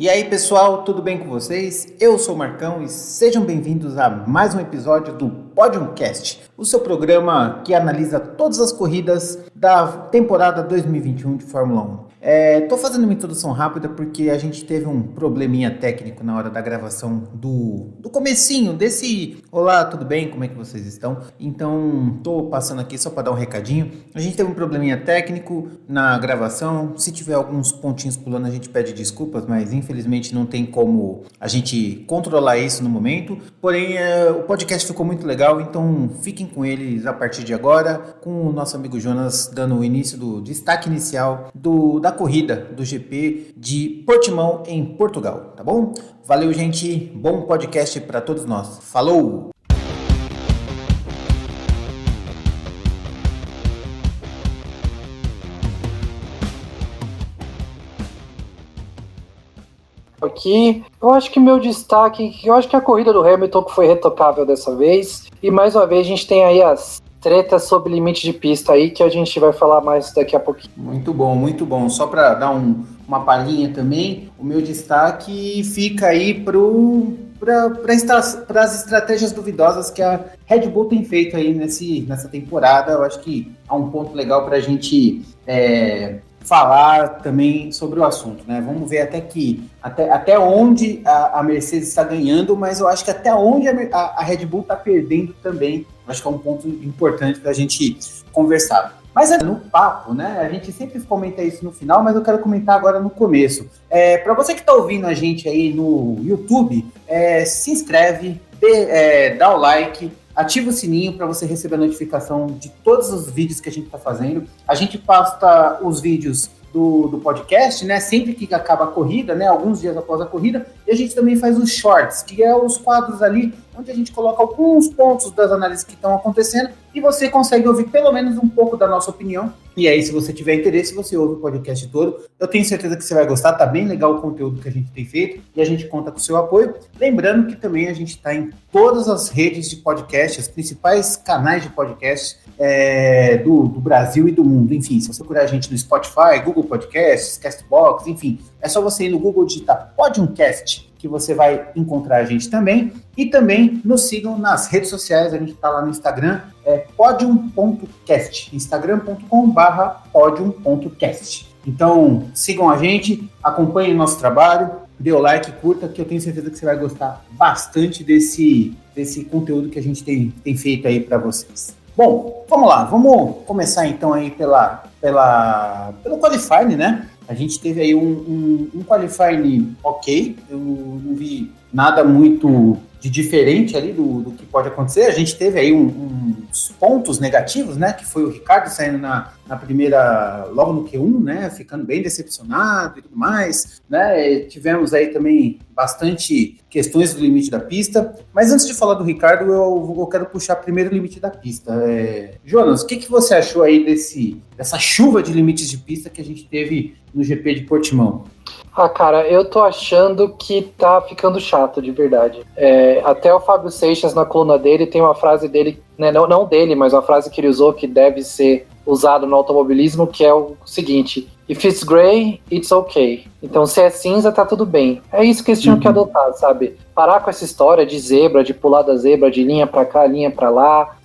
E aí pessoal, tudo bem com vocês? Eu sou o Marcão e sejam bem-vindos a mais um episódio do Podiumcast, o seu programa que analisa todas as corridas da temporada 2021 de Fórmula 1. Tô fazendo uma introdução rápida porque a gente teve um probleminha técnico na hora da gravação do comecinho desse... Olá, tudo bem? Como é que vocês estão? Então, tô passando aqui só para dar um recadinho. A gente teve um probleminha técnico na gravação. Se tiver alguns pontinhos pulando, a gente pede desculpas, mas infelizmente não tem como a gente controlar isso no momento. Porém, o podcast ficou muito legal, então fiquem com eles a partir de agora, com o nosso amigo Jonas dando o início do destaque inicial da corrida do GP de Portimão em Portugal, tá bom? Valeu, gente. Bom podcast para todos nós. Falou! Aqui, eu acho que meu destaque, eu acho que a corrida do Hamilton foi retocável dessa vez, e mais uma vez a gente tem aí as tretas sobre limite de pista aí, que a gente vai falar mais daqui a pouquinho. Muito bom, muito bom. Só para dar uma palhinha também, o meu destaque fica aí para as estratégias duvidosas que a Red Bull tem feito aí nessa temporada. Eu acho que há um ponto legal para a gente falar também sobre o assunto, né? Vamos ver até onde a Mercedes está ganhando, mas eu acho que até onde a Red Bull está perdendo também. Acho que é um ponto importante para a gente conversar. Mas no papo, né? A gente sempre comenta isso no final, mas eu quero comentar agora no começo. Para você que está ouvindo a gente aí no YouTube, se inscreve, dá o like, ativa o sininho para você receber a notificação de todos os vídeos que a gente está fazendo. A gente posta os vídeos do podcast, né? Sempre que acaba a corrida, né? Alguns dias após a corrida. E a gente também faz os shorts, que é os quadros ali onde a gente coloca alguns pontos das análises que estão acontecendo e você consegue ouvir pelo menos um pouco da nossa opinião. E aí, se você tiver interesse, você ouve o podcast todo. Eu tenho certeza que você vai gostar, tá bem legal o conteúdo que a gente tem feito e a gente conta com o seu apoio. Lembrando que também a gente está em todas as redes de podcast, os principais canais de podcast do Brasil e do mundo. Enfim, se você procurar a gente no Spotify, Google Podcasts, Castbox, enfim, é só você ir no Google digitar Podiumcast, que você vai encontrar a gente também. E também nos sigam nas redes sociais, a gente está lá no Instagram, podium.cast, instagram.com/podium.cast. Então, sigam a gente, acompanhem o nosso trabalho, dê o like, curta, que eu tenho certeza que você vai gostar bastante desse conteúdo que a gente tem feito aí para vocês. Bom, vamos lá, vamos começar então aí pelo qualifying, né? A gente teve aí um qualifying ok, eu não vi nada muito de diferente ali do que pode acontecer. A gente teve aí uns pontos negativos, né? Que foi o Ricciardo saindo na primeira, logo no Q1, né? Ficando bem decepcionado e tudo mais, né? Tivemos aí também bastante questões do limite da pista. Mas antes de falar do Ricciardo, eu quero puxar primeiro o limite da pista. Jonas, o que você achou aí dessa chuva de limites de pista que a gente teve no GP de Portimão? Ah, cara, eu tô achando que tá ficando chato, de verdade. Até o Fábio Seixas, na coluna dele, tem uma frase dele, né, não dele, mas uma frase que ele usou que deve ser usada no automobilismo, que é o seguinte: if it's gray, it's okay. Então, se é cinza, tá tudo bem. É isso que eles tinham que adotar, sabe? Parar com essa história de zebra, de pular da zebra, de linha pra cá, linha pra lá.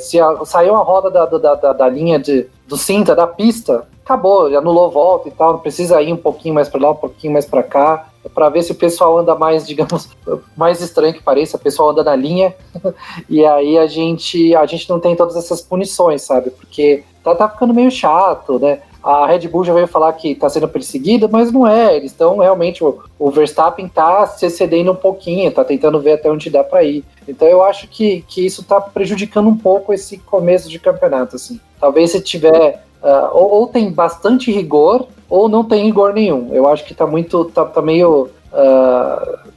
Se saiu a roda da linha do cinza, da pista, acabou, anulou volta e tal, não precisa ir um pouquinho mais para lá, um pouquinho mais para cá, para ver se o pessoal anda mais, digamos, mais estranho que pareça, o pessoal anda na linha, e aí a gente não tem todas essas punições, sabe, porque tá ficando meio chato, né? A Red Bull já veio falar que está sendo perseguida, mas não é, eles estão realmente, o Verstappen está se excedendo um pouquinho, está tentando ver até onde dá para ir. Então eu acho que isso está prejudicando um pouco esse começo de campeonato, assim. Talvez se tiver, ou tem bastante rigor, ou não tem rigor nenhum. Eu acho que tá meio,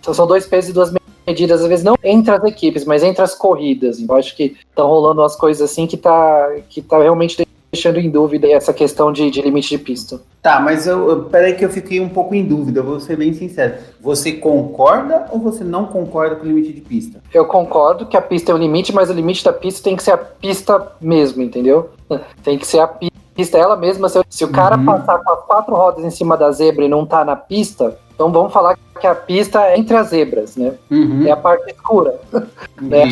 são dois pesos e duas medidas, às vezes não entre as equipes, mas entre as corridas. Então, eu acho que estão rolando umas coisas assim que tá realmente deixando em dúvida essa questão de limite de pista. Tá, mas peraí que eu fiquei um pouco em dúvida, vou ser bem sincero. Você concorda ou você não concorda com o limite de pista? Eu concordo que a pista é o limite, mas o limite da pista tem que ser a pista mesmo, entendeu? Tem que ser a pista ela mesma. Se o cara passar com as 4 rodas em cima da zebra e não tá na pista, Então vamos falar que a pista é entre as zebras, né? É a parte escura. Né?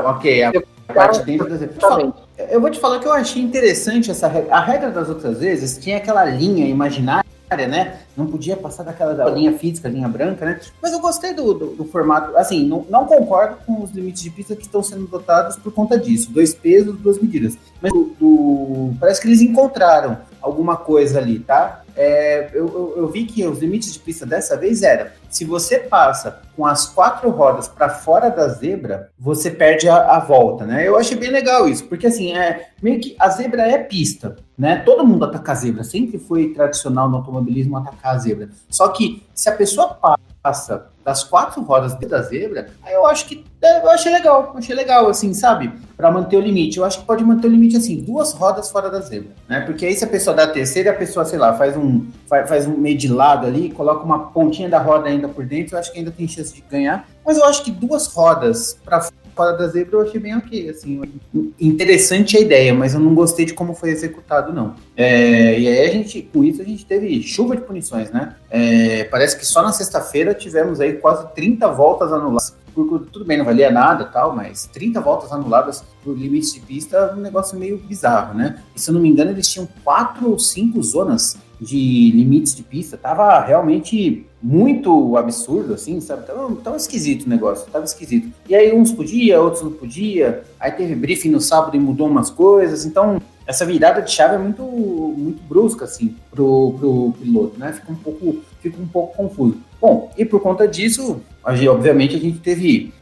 Ok. A parte dentro da zebra. Eu vou te falar que eu achei interessante essa regra. A regra das outras vezes tinha aquela linha imaginária, né? Não podia passar daquela linha física, linha branca, né? Mas eu gostei do formato. Assim, não concordo com os limites de pista que estão sendo adotados por conta disso. 2 pesos, 2 medidas. Mas parece que eles encontraram alguma coisa ali, tá? Eu vi que os limites de pista dessa vez era: se você passa com as 4 rodas para fora da zebra, você perde a volta, né? Eu achei bem legal isso, porque assim, meio que a zebra é pista, né? Todo mundo ataca a zebra, sempre foi tradicional no automobilismo atacar a zebra. Só que se a pessoa passa das 4 rodas da zebra, aí eu achei legal, assim, sabe? Para manter o limite. Eu acho que pode manter o limite assim, 2 rodas fora da zebra, né? Porque aí se a pessoa dá a terceira, a pessoa, sei lá, faz um meio de lado ali, coloca uma pontinha da roda ainda por dentro, eu acho que ainda tem chance de ganhar. Mas eu acho que 2 rodas para fora da zebra eu achei bem ok, assim, interessante a ideia, mas eu não gostei de como foi executado, não. E aí com isso a gente teve chuva de punições, né? Parece que só na sexta-feira tivemos aí quase 30 voltas anuladas. Tudo bem, não valia nada tal, mas 30 voltas anuladas por limites de pista é um negócio meio bizarro, né? E se eu não me engano, eles tinham 4 ou 5 zonas de limites de pista. Tava realmente muito absurdo, assim, sabe? Tava esquisito o negócio, tava esquisito. E aí uns podia, outros não podia. Aí teve briefing no sábado e mudou umas coisas. Então, essa virada de chave é muito, muito brusca, assim, pro piloto, né? Fica um pouco confuso. Bom, e por conta disso, obviamente a gente teve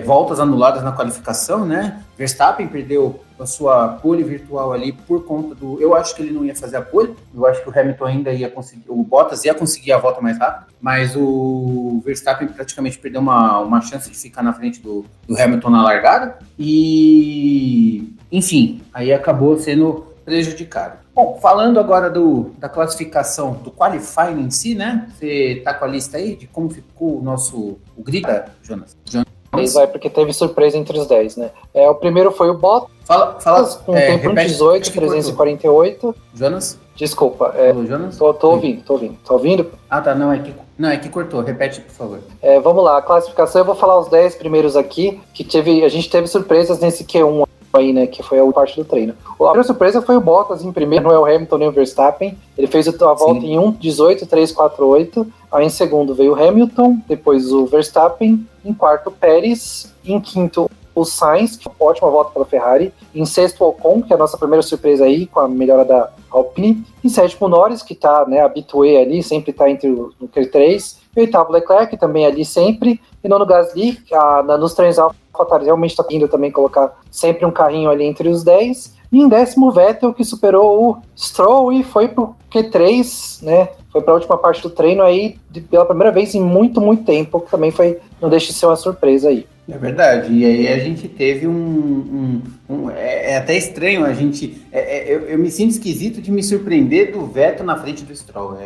voltas anuladas na qualificação, né? Verstappen perdeu a sua pole virtual ali por conta eu acho que ele não ia fazer a pole, eu acho que o Hamilton ainda ia conseguir, o Bottas ia conseguir a volta mais rápida, mas o Verstappen praticamente perdeu uma chance de ficar na frente do Hamilton na largada e, enfim, aí acabou sendo prejudicado. Bom, falando agora da classificação do qualifying em si, né? Você tá com a lista aí de como ficou o grid, Jonas? Porque teve surpresa entre os 10, né? O primeiro foi o Bottas, com tempo de 18, 348. Jonas? Desculpa. Jonas? Tô ouvindo. Tá ouvindo? Ah, tá. Não, é que cortou. Repete, por favor. Vamos lá, a classificação, eu vou falar os 10 primeiros aqui, que a gente teve surpresas nesse Q1 aí, né, que foi a parte do treino. A primeira surpresa foi o Bottas em primeiro, não é o Hamilton nem o Verstappen. Ele fez a volta em 1:18, 3:48. Aí em segundo veio o Hamilton, depois o Verstappen, em quarto Pérez, em quinto o Sainz, que foi uma ótima volta pela Ferrari, em sexto o Ocon, que é a nossa primeira surpresa aí, com a melhora da Alpine, em sétimo Norris, que tá, né, habitué ali, sempre tá entre o Q3, e oitavo Leclerc, também ali sempre, e nono Gasly, nos treinos AlphaTauri realmente está indo também colocar sempre um carrinho ali entre os 10, e em décimo Vettel, que superou o Stroll e foi pro Q3, né, foi para a última parte do treino aí, pela primeira vez em muito, muito tempo, que também não deixa de ser uma surpresa aí. É verdade, e aí a gente teve é até estranho, eu me sinto esquisito de me surpreender do Vettel na frente do Stroll,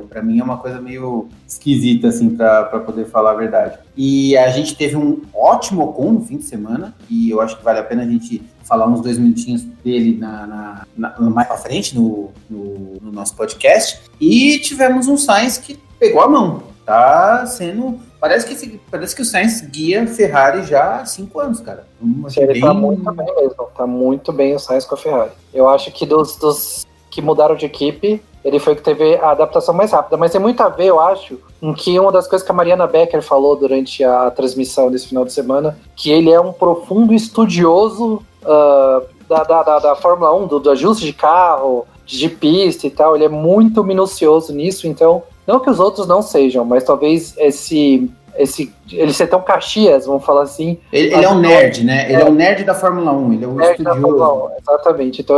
pra mim é uma coisa meio esquisita, assim, pra poder falar a verdade. E a gente teve um ótimo Ocon no fim de semana, e eu acho que vale a pena a gente falar uns 2 minutinhos dele mais pra frente no nosso podcast, e tivemos um Sainz que pegou a mão, tá sendo... Parece que o Sainz guia Ferrari já há 5 anos, cara. Ele tá muito bem mesmo. Tá muito bem o Sainz com a Ferrari. Eu acho que dos que mudaram de equipe, ele foi o que teve a adaptação mais rápida. Mas tem muito a ver, eu acho, em que uma das coisas que a Mariana Becker falou durante a transmissão desse final de semana, que ele é um profundo estudioso da Fórmula 1, do ajuste de carro, de pista e tal. Ele é muito minucioso nisso, então... Não que os outros não sejam, mas talvez ele ser tão Caxias, vamos falar assim. Ele é um nerd, né? Ele é um nerd da Fórmula 1, ele é um estudioso. Exatamente. Então,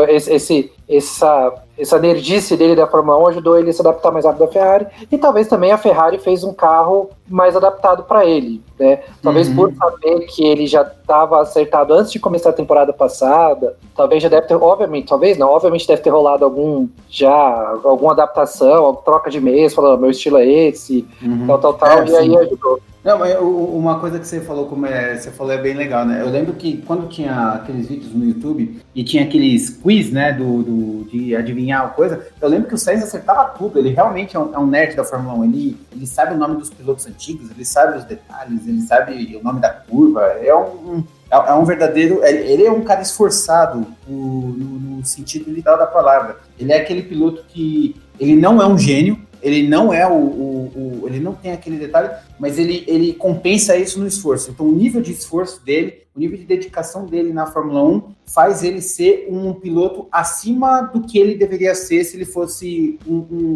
essa nerdice dele da Fórmula 1 ajudou ele a se adaptar mais rápido à Ferrari. E talvez também a Ferrari fez um carro mais adaptado para ele, né? Talvez por saber que ele já estava acertado antes de começar a temporada passada. Talvez já deve ter, obviamente deve ter rolado alguma adaptação, troca de mês, falando, meu estilo é esse, tal, e aí ajudou. Não, mas uma coisa que você falou, você falou é bem legal, né? Eu lembro que quando tinha aqueles vídeos no YouTube e tinha aqueles quiz, né, de adivinhar a coisa, eu lembro que o Sainz acertava tudo. Ele realmente é um nerd da Fórmula 1. Ele sabe o nome dos pilotos antigos, ele sabe os detalhes, ele sabe o nome da curva. É um verdadeiro. Ele é um cara esforçado no sentido literal da palavra. Ele é aquele piloto que ele não é um gênio. Ele não é ele não tem aquele detalhe, mas ele compensa isso no esforço. Então, o nível de esforço dele, o nível de dedicação dele na Fórmula 1 faz ele ser um piloto acima do que ele deveria ser se ele fosse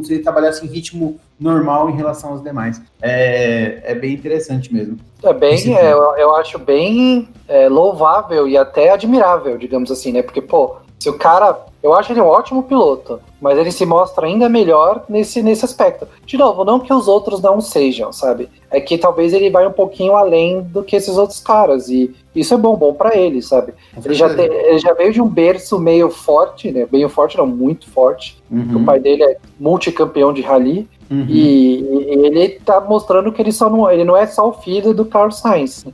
se ele trabalhasse em ritmo normal em relação aos demais. É bem interessante mesmo. Eu acho bem louvável e até admirável, digamos assim, né? Porque, pô, se o cara... Eu acho ele um ótimo piloto, mas ele se mostra ainda melhor nesse aspecto. De novo, não que os outros não sejam, sabe? É que talvez ele vai um pouquinho além do que esses outros caras, e isso é bom pra ele, sabe? Ele já veio de um berço meio forte, né? Meio forte, não, muito forte. Uhum. O pai dele é multicampeão de rally. Uhum. E ele tá mostrando que ele não é só o filho do Carlos Sainz.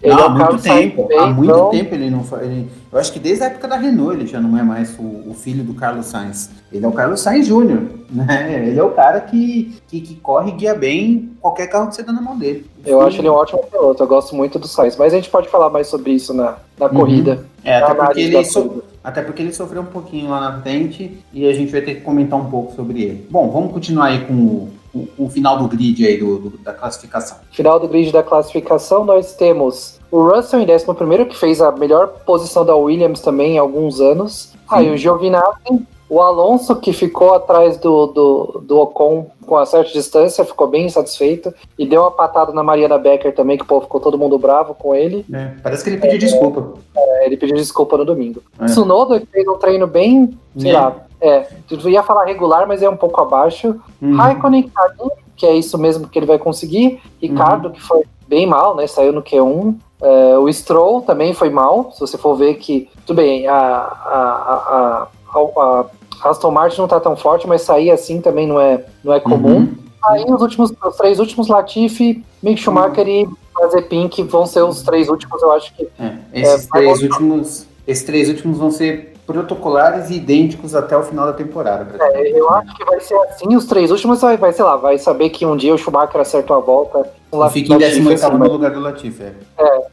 Há muito tempo ele não faz. Eu acho que desde a época da Renault ele já não é mais o filho do Carlos Sainz. Ele é o Carlos Sainz Júnior, né? Ele é o cara que corre e guia bem qualquer carro que você dá na mão dele. Eu acho ele um ótimo piloto, eu gosto muito do Sainz. Mas a gente pode falar mais sobre isso na corrida. Até porque ele sofreu um pouquinho lá na frente e a gente vai ter que comentar um pouco sobre ele. Bom, vamos continuar aí com o final do grid aí da classificação. Final do grid da classificação, nós temos o Russell em 11º, que fez a melhor posição da Williams também em alguns anos. Aí o Giovinazzi, o Alonso, que ficou atrás do Ocon com a certa distância, ficou bem insatisfeito e deu uma patada na Mariana Becker também, que pô, ficou todo mundo bravo com ele. Parece que ele pediu desculpa. Ele pediu desculpa no domingo. Tsunoda, que fez um treino bem, sei lá, eu ia falar regular, mas é um pouco abaixo. Raikkonen, que é isso mesmo que ele vai conseguir. Ricardo, que foi bem mal, né, saiu no Q1. O Stroll também foi mal, se você for ver que, tudo bem, a Aston Martin não tá tão forte, mas sair assim também não é comum. Aí os 3 últimos, Latifi, Mick Schumacher e Mazepin, que vão ser os 3 últimos, eu acho que... Esses 3 últimos vão ser protocolares e idênticos até o final da temporada. Eu acho que vai ser assim, os 3 últimos vai saber que um dia o Schumacher acerta uma volta. E fica em 18º no lugar do Latifi.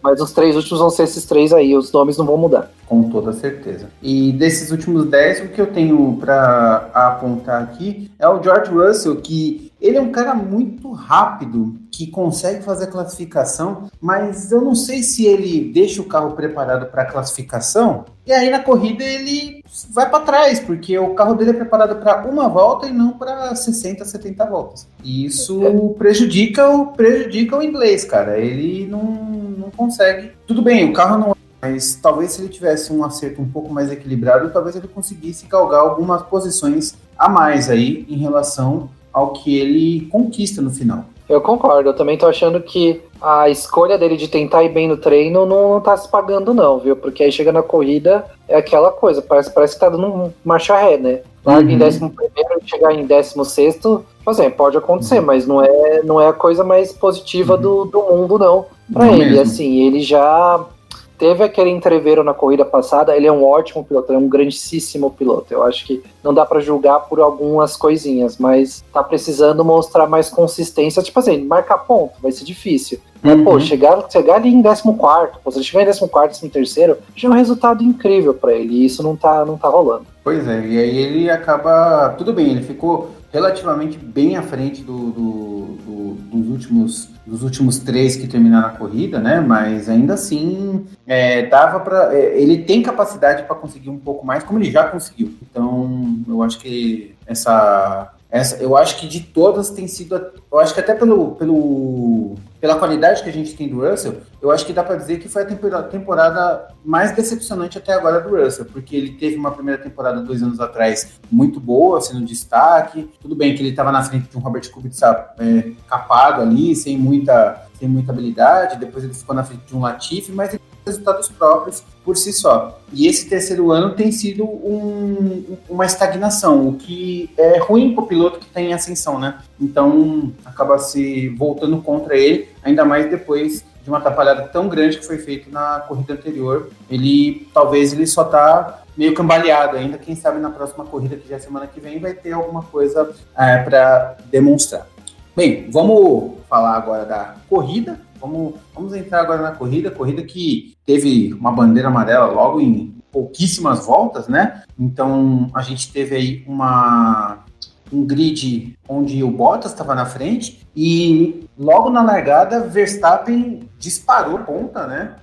Mas os 3 últimos vão ser esses 3 aí, os nomes não vão mudar. Com toda certeza. E desses últimos 10, o que eu tenho para apontar aqui é o George Russell, que ele é um cara muito rápido, que consegue fazer a classificação, mas eu não sei se ele deixa o carro preparado para a classificação, e aí na corrida ele vai para trás, porque o carro dele é preparado para uma volta e não para 60, 70 voltas. E isso prejudica o inglês, cara. Ele não consegue. Tudo bem, o carro não, mas talvez se ele tivesse um acerto um pouco mais equilibrado, talvez ele conseguisse galgar algumas posições a mais aí em relação ao que ele conquista no final. Eu concordo, eu também tô achando que a escolha dele de tentar ir bem no treino não tá se pagando não, viu? Porque aí chega na corrida, é aquela coisa, parece que tá dando marcha ré, né? Larga em 11º e chegar em 16º, pode acontecer, mas não é a coisa mais positiva do mundo não, pra ele. Mesmo. Assim, ele já teve aquele entreveiro na corrida passada, ele é um ótimo piloto, ele é um grandíssimo piloto. Eu acho que não dá pra julgar por algumas coisinhas, mas tá precisando mostrar mais consistência. Tipo assim, marcar ponto, vai ser difícil. Pô, chegar ali em 14º, se ele chegar em 14º, 13º, já é um resultado incrível pra ele, e isso não tá rolando. Pois é, e aí ele acaba... Tudo bem, ele ficou relativamente bem à frente dos últimos 3 que terminaram a corrida, né? Mas ainda assim, dava para... ele tem capacidade para conseguir um pouco mais, como ele já conseguiu. Então, eu acho que eu acho que de todas tem sido... Eu acho que até pela qualidade que a gente tem do Russell, eu acho que dá para dizer que foi a temporada mais decepcionante até agora do Russell, porque ele teve uma primeira temporada 2 anos atrás muito boa, sendo destaque. Tudo bem que ele estava na frente de um Robert Kubica capado ali, sem muita habilidade. Depois ele ficou na frente de um Latifi, mas ele resultados próprios por si só. E esse terceiro ano tem sido uma estagnação, o que é ruim para o piloto que está em ascensão, né? Então, acaba se voltando contra ele, ainda mais depois de uma atrapalhada tão grande que foi feita na corrida anterior. Talvez ele só está meio cambaleado ainda, quem sabe na próxima corrida, que já é semana que vem, vai ter alguma coisa para demonstrar. Bem, vamos falar agora da corrida. Vamos entrar agora na corrida que teve uma bandeira amarela logo em pouquíssimas voltas, né? Então, a gente teve aí um grid onde o Bottas estava na frente e logo na largada, Verstappen disparou ponta, né?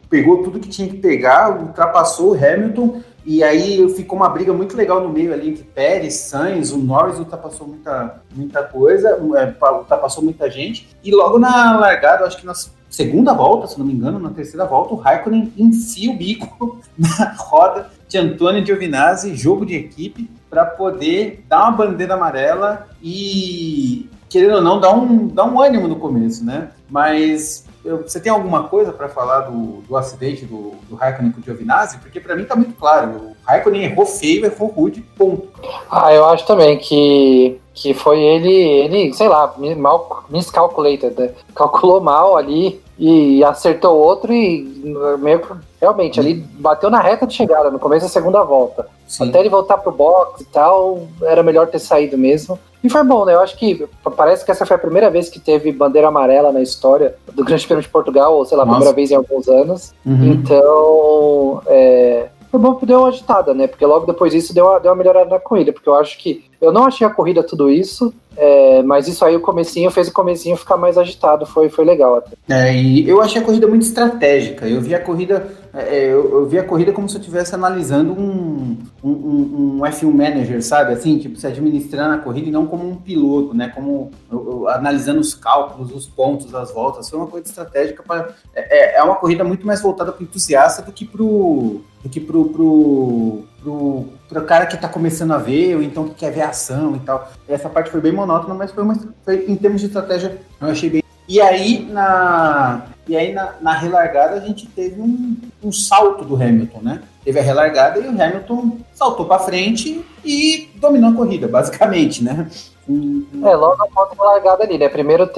Pegou tudo que tinha que pegar, ultrapassou o Hamilton. E aí ficou uma briga muito legal no meio ali entre Pérez, Sainz, o Norris ultrapassou muita coisa, ultrapassou muita gente. E logo na largada, acho que na segunda volta, se não me engano, na terceira volta, o Raikkonen enfia o bico na roda de Antonio Giovinazzi, jogo de equipe, para poder dar uma bandeira amarela e, querendo ou não, dar um ânimo no começo, né? Mas você tem alguma coisa para falar do acidente do Raikkonen com o Giovinazzi? Porque para mim tá muito claro, o Raikkonen errou feio, errou rude, ponto. Eu acho também que foi ele, sei lá, mal miscalculated, né? Calculou mal ali e acertou outro e meio que realmente ali bateu na reta de chegada, no começo da segunda volta. Sim. Até ele voltar pro box e tal, era melhor ter saído mesmo. E foi bom, né? Eu acho que parece que essa foi a primeira vez que teve bandeira amarela na história do Grande Prêmio de Portugal, ou sei lá, a primeira vez em alguns anos. Uhum. Então, foi bom que deu uma agitada, né? Porque logo depois disso deu uma melhorada na corrida, porque eu acho que eu não achei a corrida tudo isso, mas isso aí fez o comecinho ficar mais agitado, foi legal até. E eu achei a corrida muito estratégica. Eu vi a corrida como se eu estivesse analisando um F1 manager, sabe? Assim, tipo, se administrando a corrida e não como um piloto, né? Como analisando os cálculos, os pontos, as voltas. Foi uma coisa estratégica é uma corrida muito mais voltada para o entusiasta do que pro cara que tá começando a ver, ou então que quer ver a ação e tal. Essa parte foi bem monótona, mas foi em termos de estratégia, eu achei bem. E aí, na relargada, a gente teve um salto do Hamilton, né? Teve a relargada e o Hamilton saltou para frente e dominou a corrida, basicamente, né? Logo após a largada ali, né? Primeiro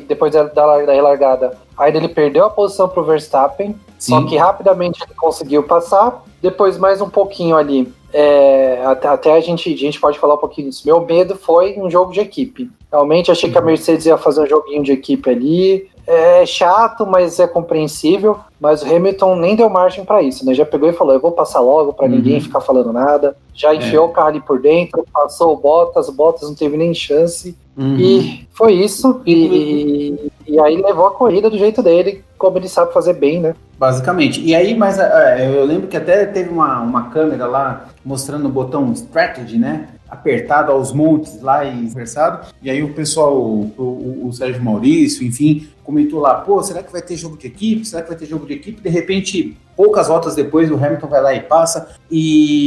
depois da relargada, aí ele perdeu a posição pro Verstappen, sim. Só que rapidamente ele conseguiu passar, depois mais um pouquinho ali, até a gente pode falar um pouquinho disso. Meu medo foi um jogo de equipe. Realmente achei que a Mercedes ia fazer um joguinho de equipe ali. É chato, mas é compreensível. Mas o Hamilton nem deu margem para isso, né? Já pegou e falou, eu vou passar logo para ninguém ficar falando nada. Já enfiou o carro ali por dentro, passou o Bottas não teve nem chance. E foi isso. E aí levou a corrida do jeito dele, como ele sabe fazer bem, né? Basicamente. E aí, mas eu lembro que até teve uma câmera lá mostrando o botão Strategy, né? Apertado aos montes lá e conversado. E aí o pessoal, o Sérgio Maurício, enfim, comentou lá, será que vai ter jogo de equipe? Será que vai ter jogo de equipe? De repente, poucas voltas depois, o Hamilton vai lá e passa.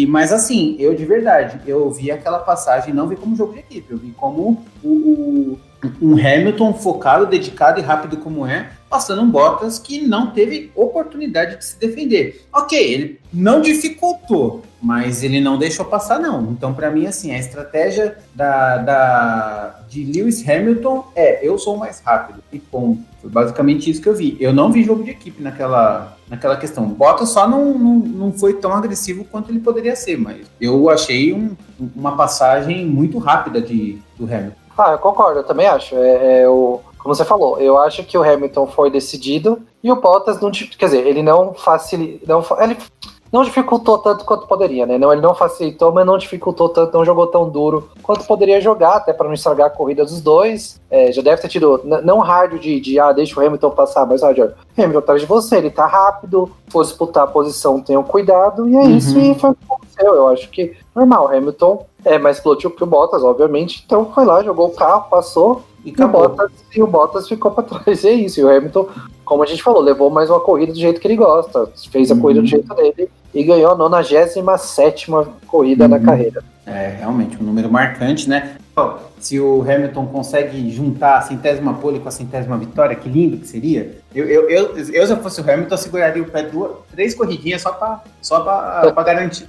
Mas assim, eu de verdade, eu vi aquela passagem, não vi como jogo de equipe, eu vi como um Hamilton focado, dedicado e rápido como passando um Bottas que não teve oportunidade de se defender. Ok, ele não dificultou, mas ele não deixou passar, não. Então, para mim, assim, a estratégia de Lewis Hamilton eu sou o mais rápido, e ponto. Foi basicamente isso que eu vi. Eu não vi jogo de equipe naquela questão. Bottas só não foi tão agressivo quanto ele poderia ser, mas eu achei uma passagem muito rápida do Hamilton. Eu concordo, eu também acho. Como você falou, eu acho que o Hamilton foi decidido e o Bottas ele não dificultou tanto quanto poderia, né? Ele não facilitou, mas não dificultou tanto, não jogou tão duro quanto poderia jogar, até para não estragar a corrida dos dois. Já deve ter tido, não rádio de deixa o Hamilton passar, mas Hamilton atrás de você, ele tá rápido, for disputar a posição, tenha cuidado, e é isso, e foi o que aconteceu. Eu acho que normal, o Hamilton é mais piloto que o Bottas, obviamente, então foi lá, jogou o carro, passou, e o Bottas ficou para trás, e é isso. E o Hamilton, como a gente falou, levou mais uma corrida do jeito que ele gosta, fez a corrida do jeito dele e ganhou a 97ª corrida na carreira. Realmente, um número marcante, né? Se o Hamilton consegue juntar a 100ª pole com a 100ª vitória, que lindo que seria. Eu se eu fosse o Hamilton, eu seguraria o pé 3 corridinhas só pra garantir.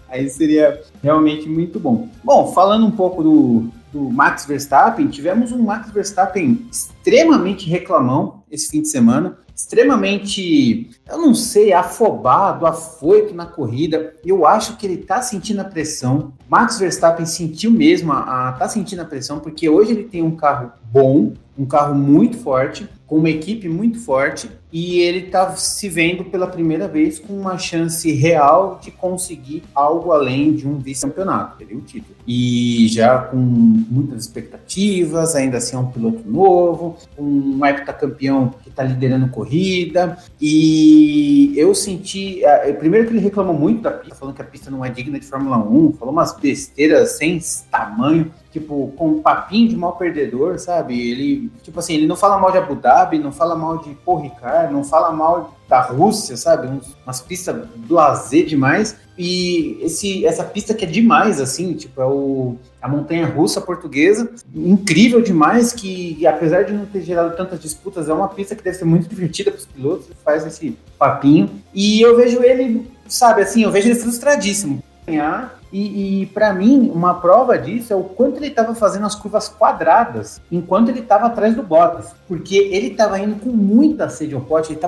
Aí seria realmente muito bom. Bom, falando um pouco do Max Verstappen, tivemos um Max Verstappen extremamente reclamão esse fim de semana, extremamente, eu não sei, afobado, afoito na corrida. Eu acho que ele tá sentindo a pressão. Max Verstappen sentiu mesmo, tá sentindo a pressão, porque hoje ele tem um carro bom, um carro muito forte, com uma equipe muito forte, e ele está se vendo pela primeira vez com uma chance real de conseguir algo além de um vice-campeonato, seria o título. E já com muitas expectativas, ainda assim é um piloto novo, um heptacampeão que está liderando corrida, e eu senti, primeiro que ele reclamou muito da pista, falando que a pista não é digna de Fórmula 1, falou umas besteiras sem tamanho, tipo, com um papinho de mal perdedor, sabe? Ele, tipo assim, ele não fala mal de Abu Dhabi, não fala mal de Paul Ricard, não fala mal da Rússia, sabe? Umas pistas blasé demais. E essa pista que é demais, assim, tipo, é a montanha russa portuguesa, incrível demais, que apesar de não ter gerado tantas disputas, é uma pista que deve ser muito divertida para os pilotos, faz esse papinho. E eu vejo ele, sabe, assim, eu vejo ele frustradíssimo. E para mim, uma prova disso é o quanto ele estava fazendo as curvas quadradas enquanto ele estava atrás do Bottas, porque ele estava indo com muita sede ao pote,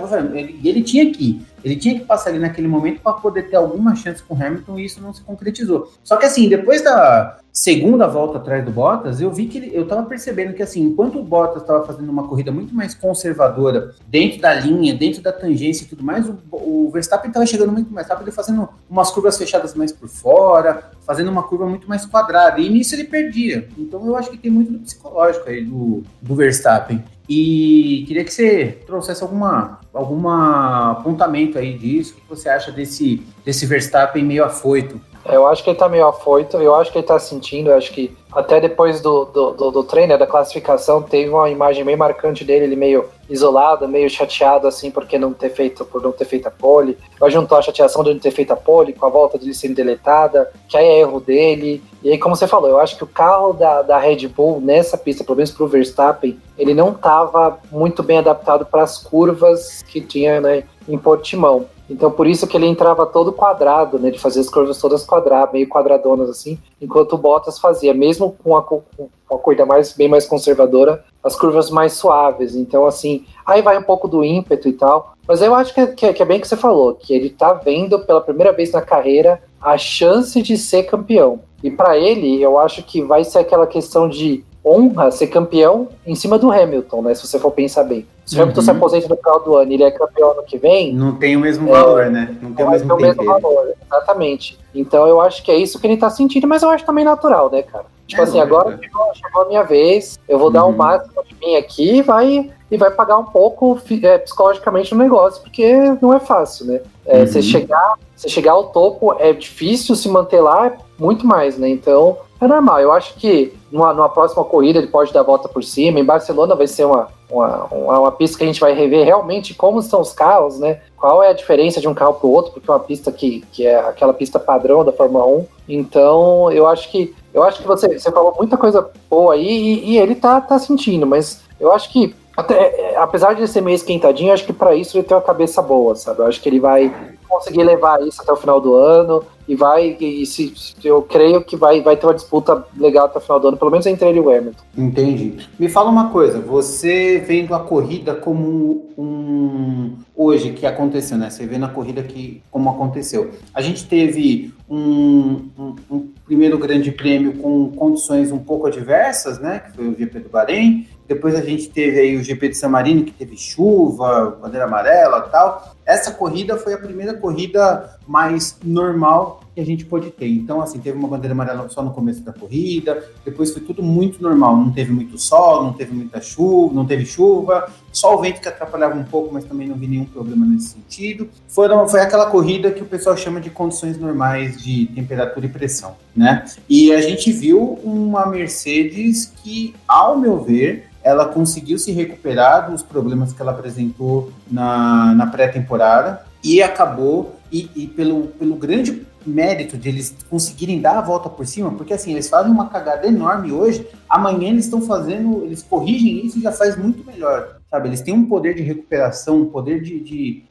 ele tinha que passar ali naquele momento para poder ter alguma chance com o Hamilton, e isso não se concretizou. Só que assim, depois da segunda volta atrás do Bottas, eu vi que eu estava percebendo que assim, enquanto o Bottas estava fazendo uma corrida muito mais conservadora, dentro da linha, dentro da tangência e tudo mais, o Verstappen estava chegando muito mais rápido, fazendo umas curvas fechadas mais por fora, fazendo uma curva muito mais quadrada, e nisso ele perdia. Então eu acho que tem muito do psicológico aí do Verstappen. E queria que você trouxesse algum apontamento aí disso, o que você acha desse Verstappen meio afoito? Eu acho que ele tá meio afoito, eu acho que ele tá sentindo, eu acho que até depois do treino, da classificação, teve uma imagem meio marcante dele, ele meio isolado, meio chateado, assim, por não ter feito a pole. Eu juntou a chateação de não ter feito a pole com a volta dele sendo deletada, que aí é erro dele. E aí, como você falou, eu acho que o carro da Red Bull nessa pista, pelo menos pro Verstappen, ele não estava muito bem adaptado para as curvas que tinha, né, em Portimão. Então, por isso que ele entrava todo quadrado, né, de fazer as curvas todas quadradas, meio quadradonas assim, enquanto o Bottas fazia, mesmo com a corrida bem mais conservadora, as curvas mais suaves. Então, assim, aí vai um pouco do ímpeto e tal, mas eu acho que é bem o que você falou, que ele tá vendo pela primeira vez na carreira a chance de ser campeão. E para ele, eu acho que vai ser aquela questão de honra ser campeão em cima do Hamilton, né? Se você for pensar bem. Se o Hamilton se aposenta no final do ano e ele é campeão ano que vem... Não tem o mesmo valor, né? Não tem o mesmo valor, exatamente. Então eu acho que é isso que ele tá sentindo, mas eu acho também natural, né, cara? Tipo assim, agora chegou a minha vez, eu vou dar o máximo de mim aqui e vai pagar um pouco psicologicamente no negócio, porque não é fácil, né? Você chegar ao topo é difícil, se manter lá muito mais, né? Então é normal. Eu acho que numa próxima corrida ele pode dar a volta por cima. Em Barcelona vai ser uma pista que a gente vai rever realmente como são os carros, né? Qual é a diferença de um carro para o outro, porque é uma pista que é aquela pista padrão da Fórmula 1. Então eu acho que você falou muita coisa boa aí e ele tá sentindo, mas eu acho que apesar de ele ser meio esquentadinho, eu acho que para isso ele tem uma cabeça boa, sabe? Eu acho que ele vai conseguir levar isso até o final do ano eu creio que vai ter uma disputa legal até o final do ano, pelo menos entre ele e o Hamilton. Entendi. Me fala uma coisa, você vendo a corrida como hoje que aconteceu, né? Você vendo a corrida como aconteceu. A gente teve um primeiro grande prêmio com condições um pouco adversas, né? Que foi o GP do Bahrein. Depois a gente teve aí o GP de San Marino, que teve chuva, bandeira amarela e tal. Essa corrida foi a primeira corrida mais normal que a gente pôde ter. Então, assim, teve uma bandeira amarela só no começo da corrida, depois foi tudo muito normal. Não teve muito sol, não teve muita chuva, não teve chuva, só o vento que atrapalhava um pouco, mas também não vi nenhum problema nesse sentido. Foi aquela corrida que o pessoal chama de condições normais de temperatura e pressão, né? E a gente viu uma Mercedes que, ao meu ver, ela conseguiu se recuperar dos problemas que ela apresentou na pré-temporada e acabou, e pelo grande mérito de eles conseguirem dar a volta por cima, porque assim, eles fazem uma cagada enorme hoje, amanhã eles estão fazendo, eles corrigem isso e já faz muito melhor, sabe? Eles têm um poder de recuperação, um poder de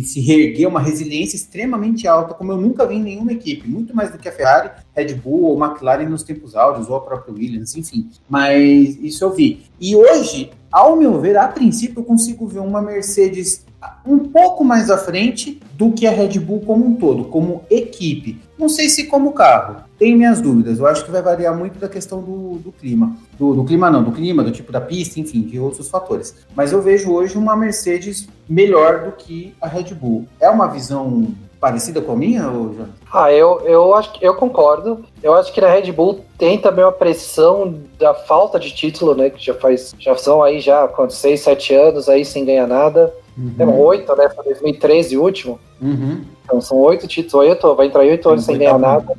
se reerguer, uma resiliência extremamente alta, como eu nunca vi em nenhuma equipe, muito mais do que a Ferrari, Red Bull ou McLaren nos tempos áureos, ou a própria Williams, enfim. Mas isso eu vi. E hoje, ao meu ver, a princípio eu consigo ver uma Mercedes um pouco mais à frente do que a Red Bull como um todo, como equipe. Não sei se como carro, tenho minhas dúvidas. Eu acho que vai variar muito da questão do clima. Do clima, do tipo da pista, enfim, de outros fatores. Mas eu vejo hoje uma Mercedes melhor do que a Red Bull. É uma visão parecida com a minha, ou Jonathan? Eu acho que eu concordo. Eu acho que na Red Bull tem também uma pressão da falta de título, né? Que já são aí 6, 7 anos aí sem ganhar nada. Tem 8, né? Foi 2013 o último. Então são 8 títulos, vai entrar 8 anos sem ganhar nada.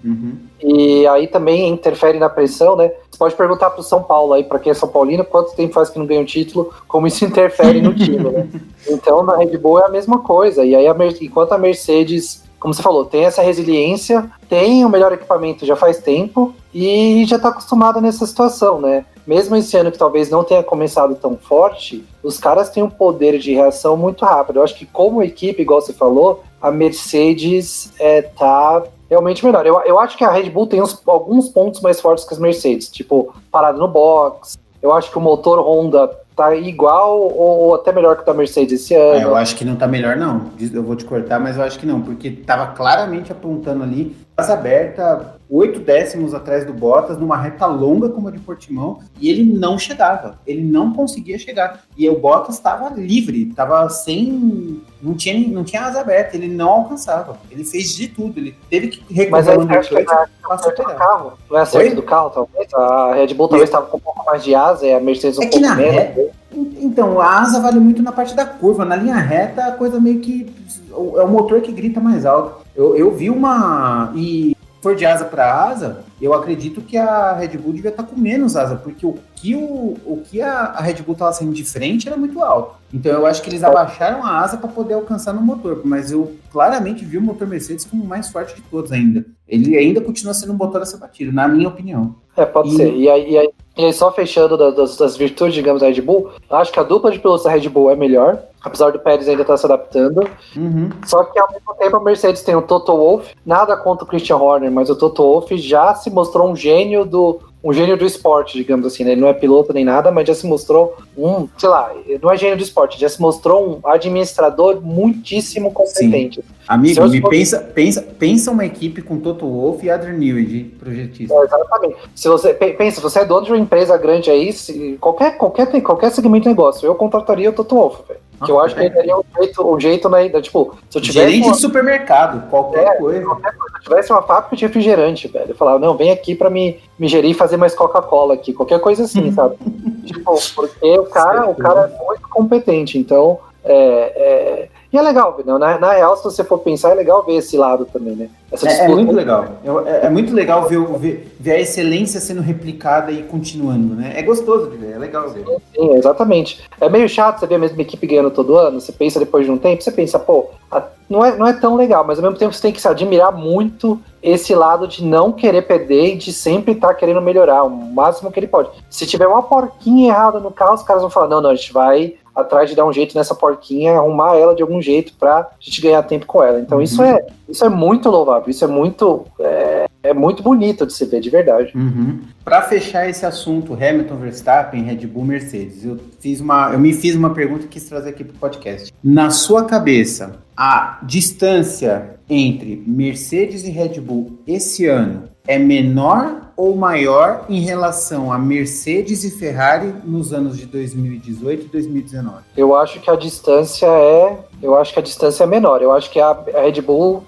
E aí também interfere na pressão, né? Você pode perguntar pro São Paulo aí, pra quem é São Paulino, quanto tempo faz que não ganha um título, como isso interfere no time, né? Então na Red Bull é a mesma coisa. E aí enquanto a Mercedes, como você falou, tem essa resiliência, tem o melhor equipamento já faz tempo e já tá acostumada nessa situação, né? Mesmo esse ano que talvez não tenha começado tão forte, os caras têm um poder de reação muito rápido. Eu acho que como equipe, igual você falou, a Mercedes tá realmente melhor. Eu acho que a Red Bull tem alguns pontos mais fortes que as Mercedes, tipo, parada no box. Eu acho que o motor Honda tá igual ou até melhor que o da Mercedes esse ano. Eu acho que não tá melhor, não. Eu vou te cortar, mas eu acho que não, porque tava claramente apontando ali, asa aberta, 8 décimos atrás do Bottas, numa reta longa como a de Portimão, e ele não chegava, ele não conseguia chegar. E o Bottas estava livre, estava sem... Não tinha asa aberta, ele não alcançava. Ele fez de tudo, ele teve que recuperar o undercut para superar. Carro, não é acerto do carro, talvez? A Red Bull talvez estava com um pouco mais de asa, e a Mercedes um pouco menos. Então, a asa vale muito na parte da curva, na linha reta a coisa meio que... É o motor que grita mais alto. Eu vi uma... E se for de asa para asa, eu acredito que a Red Bull devia estar com menos asa, porque o que a Red Bull estava saindo de frente era muito alto. Então eu acho que eles abaixaram a asa para poder alcançar no motor, mas eu claramente vi o motor Mercedes como o mais forte de todos ainda. Ele ainda continua sendo um motor a ser batido, na minha opinião. Pode ser. E aí, só fechando das virtudes, digamos, da Red Bull, acho que a dupla de pilotos da Red Bull é melhor, apesar do Pérez ainda estar se adaptando. Só que ao mesmo tempo a Mercedes tem o Toto Wolff, nada contra o Christian Horner, mas o Toto Wolff já se mostrou um gênio do esporte, digamos assim, né? Ele não é piloto nem nada, mas já se mostrou não é gênio do esporte, já se mostrou um administrador muitíssimo competente. Sim. Amigo, pensa uma equipe com Toto Wolff e Adrian Newey, projetista. Exatamente. Se você é dono de uma empresa grande aí, qualquer segmento de negócio, eu contrataria o Toto Wolff, velho. Que eu acho que ele daria um jeito, né? Tipo, se eu tivesse gerente de supermercado, qualquer coisa. Se eu tivesse uma fábrica de refrigerante, velho, eu falava, não, vem aqui pra me gerir e fazer mais Coca-Cola aqui, qualquer coisa assim, sabe? Tipo, porque o cara é muito competente, então e é legal, né? Na real, se você for pensar, é legal ver esse lado também, né? É muito legal. É muito legal ver a excelência sendo replicada e continuando, né? É gostoso de ver, é legal ver. Sim, exatamente. É meio chato você ver a mesma equipe ganhando todo ano, você pensa depois de um tempo, você pensa, não é tão legal, mas ao mesmo tempo você tem que se admirar muito esse lado de não querer perder e de sempre estar querendo melhorar o máximo que ele pode. Se tiver uma porquinha errada no carro, os caras vão falar, não, a gente vai atrás de dar um jeito nessa porquinha, arrumar ela de algum jeito pra gente ganhar tempo com ela. Então isso é muito louvável, isso é muito bonito de se ver, de verdade. Para fechar esse assunto, Hamilton, Verstappen, Red Bull, Mercedes, eu me fiz uma pergunta e quis trazer aqui pro podcast. Na sua cabeça, a distância entre Mercedes e Red Bull esse ano é menor ou maior em relação a Mercedes e Ferrari nos anos de 2018 e 2019? Eu acho que a distância é menor. Eu acho que a Red Bull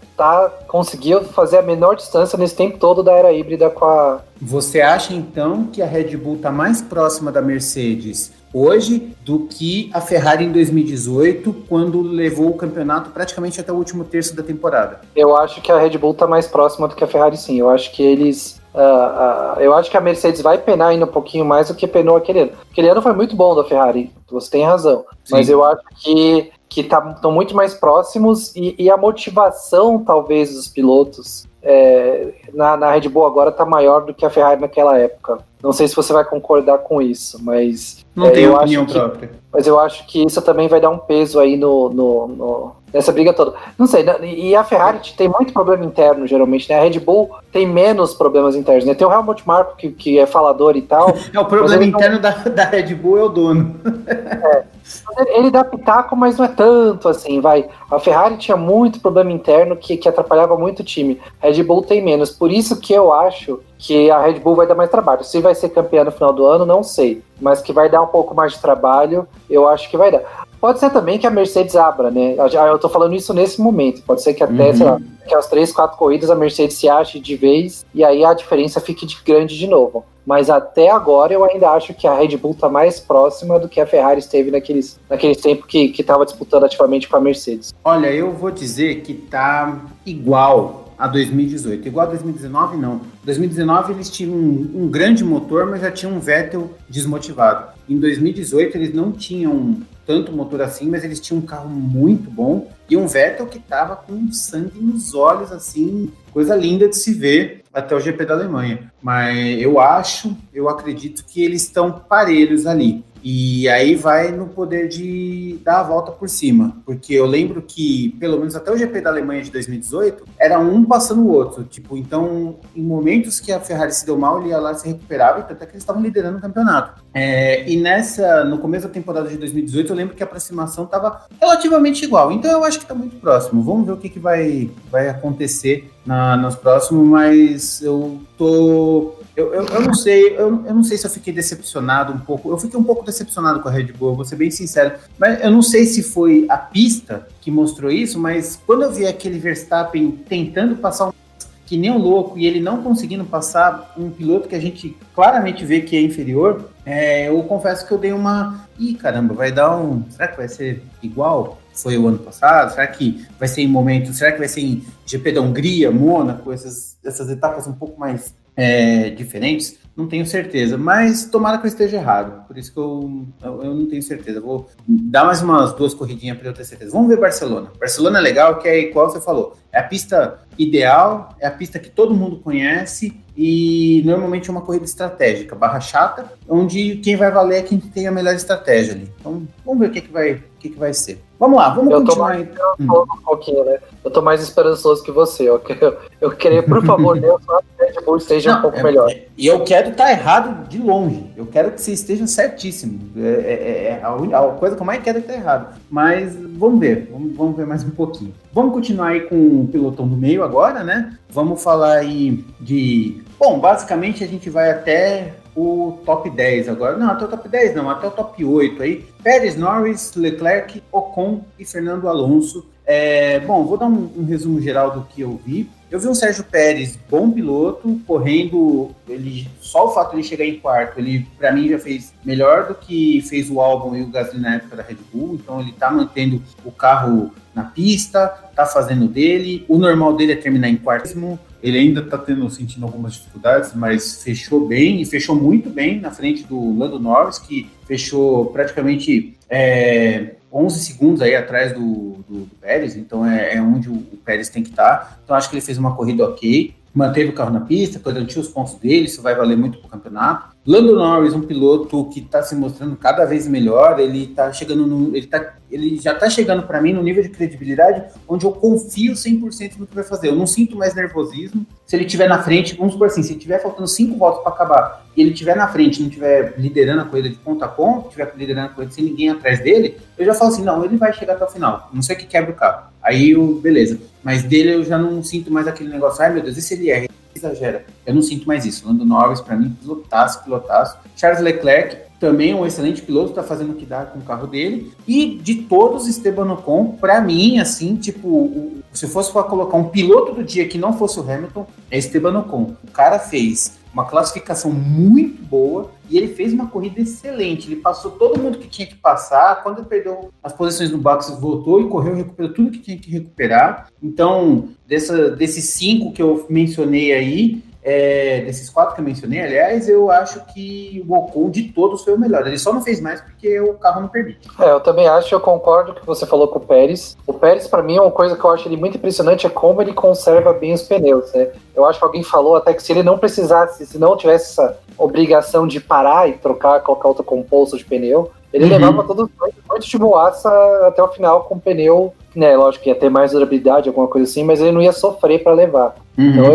conseguiu fazer a menor distância nesse tempo todo da era híbrida com a... Você acha, então, que a Red Bull está mais próxima da Mercedes hoje do que a Ferrari em 2018, quando levou o campeonato praticamente até o último terço da temporada? Eu acho que a Red Bull está mais próxima do que a Ferrari, sim. Eu acho que eles... eu acho que a Mercedes vai penar ainda um pouquinho mais do que penou aquele ano. Aquele ano foi muito bom da Ferrari, você tem razão. Sim. Mas eu acho que que estão muito mais próximos e a motivação, talvez, dos pilotos na Red Bull agora está maior do que a Ferrari naquela época. Não sei se você vai concordar com isso, mas... Não tenho opinião própria. Mas eu acho que isso também vai dar um peso aí nessa briga toda. Não sei, e a Ferrari tem muito problema interno, geralmente, né? A Red Bull tem menos problemas internos, né? Tem o Helmut Marko, que é falador e tal. O problema interno da Red Bull é o dono. Ele dá pitaco, mas não é tanto assim, vai. A Ferrari tinha muito problema interno que atrapalhava muito o time. A Red Bull tem menos. Por isso que eu acho que a Red Bull vai dar mais trabalho. Se vai ser campeã no final do ano, não sei. Mas que vai dar um pouco mais de trabalho, eu acho que vai dar. Pode ser também que a Mercedes abra, né? Eu tô falando isso nesse momento. Pode ser que até, sei lá, que as 3, 4 corridas a Mercedes se ache de vez e aí a diferença fique grande de novo. Mas até agora eu ainda acho que a Red Bull tá mais próxima do que a Ferrari esteve naqueles tempos que estava disputando ativamente com a Mercedes. Olha, eu vou dizer que tá igual a 2018. Igual a 2019, não. 2019 eles tinham um grande motor, mas já tinham um Vettel desmotivado. Em 2018 eles não tinham tanto motor assim, mas eles tinham um carro muito bom e um Vettel que tava com sangue nos olhos, assim, coisa linda de se ver até o GP da Alemanha. Mas eu acredito que eles estão parelhos ali. E aí vai no poder de dar a volta por cima, porque eu lembro que, pelo menos até o GP da Alemanha de 2018, era um passando o outro, tipo, então, em momentos que a Ferrari se deu mal, ele ia lá e se recuperava, e tanto é que eles estavam liderando o campeonato. E no começo da temporada de 2018, eu lembro que a aproximação estava relativamente igual, então eu acho que está muito próximo. Vamos ver o que vai acontecer nos próximos, mas eu não sei se eu fiquei decepcionado um pouco. Eu fiquei um pouco decepcionado com a Red Bull, vou ser bem sincero. Mas eu não sei se foi a pista que mostrou isso, mas quando eu vi aquele Verstappen tentando passar que nem um louco e ele não conseguindo passar um piloto que a gente claramente vê que é inferior, eu confesso que eu dei uma... Ih, caramba, vai dar um... Será que vai ser igual? Foi o ano passado? Será que vai ser em momentos... Será que vai ser em GP da Hungria, Mônaco, essas etapas um pouco mais diferentes? Não tenho certeza, mas tomara que eu esteja errado. Por isso que eu não tenho certeza. Vou dar mais umas 2 corridinhas para eu ter certeza. Vamos ver Barcelona. Barcelona é legal, que é igual você falou. É a pista ideal, é a pista que todo mundo conhece e normalmente é uma corrida estratégica, barra chata, onde quem vai valer é quem tem a melhor estratégia ali. Então, vamos ver o que vai ser. Vamos lá, vamos continuar. Eu tô mais um pouquinho, né? Eu tô mais esperançoso que você. Eu queria, por favor, Deus, que a Red Bull esteja um pouco melhor. E eu quero estar errado de longe. Eu quero que você esteja certíssimo. A coisa que eu mais quero é estar errado. Mas vamos ver. Vamos ver mais um pouquinho. Vamos continuar aí com o pelotão do meio agora, né? Vamos falar aí de... Bom, basicamente a gente vai até o top 10 agora. Não, até o top 10 não, até o top 8 aí. Pérez, Norris, Leclerc, Ocon e Fernando Alonso. Bom, vou dar um resumo geral do que eu vi. Eu vi um Sérgio Pérez, bom piloto, correndo, só o fato de ele chegar em quarto, ele para mim já fez melhor do que fez o Albon e o Gasly na época da Red Bull, então ele tá mantendo o carro na pista, tá fazendo dele, o normal dele é terminar em quarto. Ele ainda tá sentindo algumas dificuldades, mas fechou bem, e fechou muito bem na frente do Lando Norris, que fechou praticamente 11 segundos aí atrás do Pérez, então é onde o Pérez tem que estar. Então acho que ele fez uma corrida ok, manteve o carro na pista, garantiu os pontos dele, isso vai valer muito para o campeonato. Lando Norris, um piloto que está se mostrando cada vez melhor, ele tá chegando ele já está chegando para mim no nível de credibilidade onde eu confio 100% no que vai fazer. Eu não sinto mais nervosismo. Se ele estiver na frente, vamos supor assim, se estiver faltando 5 voltas para acabar e ele estiver na frente, não estiver liderando a corrida de ponta a ponta, estiver liderando a corrida sem ninguém atrás dele, eu já falo assim, não, ele vai chegar até o final, não sei o que quebra o carro. Aí, beleza. Mas dele eu já não sinto mais aquele negócio, ai meu Deus, e se ele erra? Exagera. Eu não sinto mais isso. Lando Norris, para mim, pilotaço. Charles Leclerc, também um excelente piloto, tá fazendo o que dá com o carro dele. E de todos, Esteban Ocon, para mim, assim, tipo, se fosse para colocar um piloto do dia que não fosse o Hamilton, é Esteban Ocon. O cara fez uma classificação muito boa e ele fez uma corrida excelente. Ele passou todo mundo que tinha que passar. Quando ele perdeu as posições no box, voltou e correu, recuperou tudo que tinha que recuperar. Então, desses 5 que eu mencionei aí, desses 4 que eu mencionei, aliás, eu acho que o Ocon de todos foi o melhor. Ele só não fez mais porque o carro não permite. Eu também acho, eu concordo com o que você falou com o Pérez. O Pérez, para mim, é uma coisa que eu acho ele muito impressionante, é como ele conserva bem os pneus, né? Eu acho que alguém falou até que se ele não precisasse, se não tivesse essa obrigação de parar e trocar, colocar outro composto de pneu, ele levava todos os de boaça até o final com o pneu, né? Lógico que ia ter mais durabilidade, alguma coisa assim, mas ele não ia sofrer para levar. Então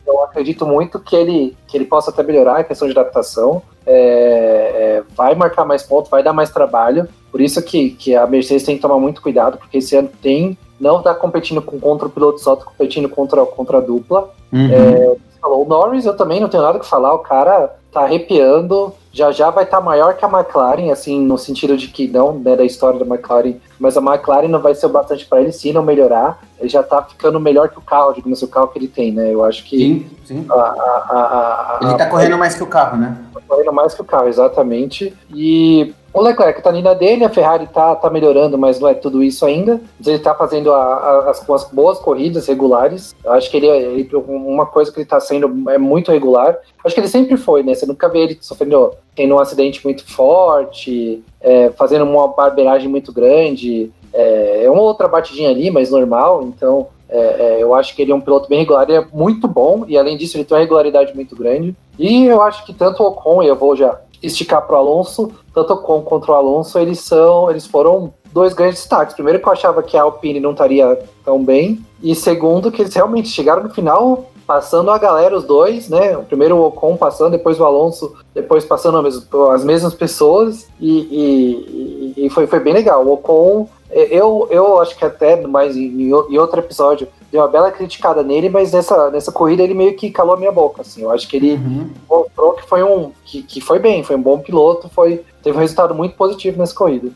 eu acredito muito que ele possa até melhorar a questão de adaptação, vai marcar mais pontos, vai dar mais trabalho, por isso que a Mercedes tem que tomar muito cuidado, porque esse ano não está competindo contra o piloto só, está competindo contra a dupla. O Norris, eu também não tenho nada que falar, o cara tá arrepiando, já vai estar maior que a McLaren, assim, no sentido de que não, né, da história da McLaren, mas a McLaren não vai ser o bastante para ele se não melhorar, ele já tá ficando melhor que o carro, digamos, o carro que ele tem, né, eu acho que... Sim. Ele tá correndo mais que o carro, né? Tá correndo mais que o carro, exatamente, e... O Leclerc tá ali na dele, a Ferrari tá melhorando, mas não é tudo isso ainda. Ele tá fazendo as boas corridas regulares. Eu acho que uma coisa que ele tá sendo é muito regular. Acho que ele sempre foi, né? Você nunca vê ele tendo um acidente muito forte, fazendo uma barbeiragem muito grande. É uma outra batidinha ali, mas normal. Então, eu acho que ele é um piloto bem regular. Ele é muito bom e, além disso, ele tem uma regularidade muito grande. E eu acho que tanto o Ocon, e eu vou já esticar pro Alonso, tanto o Ocon contra o Alonso, eles foram 2 grandes destaques. Primeiro, que eu achava que a Alpine não estaria tão bem, e segundo, que eles realmente chegaram no final passando a galera, os dois, né? Primeiro o Ocon passando, depois o Alonso, depois passando as mesmas pessoas, e foi bem legal. O Ocon, eu acho que até mais em outro episódio deu uma bela criticada nele, mas nessa corrida ele meio que calou a minha boca, assim. Eu acho que ele mostrou que foi bem, foi um bom piloto, teve um resultado muito positivo nessa corrida.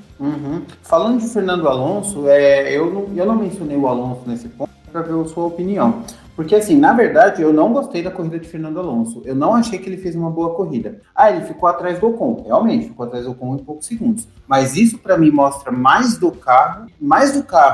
Falando de Fernando Alonso, eu não mencionei o Alonso nesse ponto para ver a sua opinião. Porque, assim, na verdade, eu não gostei da corrida de Fernando Alonso. Eu não achei que ele fez uma boa corrida. Ele ficou atrás do Ocon. Realmente, ficou atrás do Ocon em poucos segundos. Mas isso, para mim, mostra mais do carro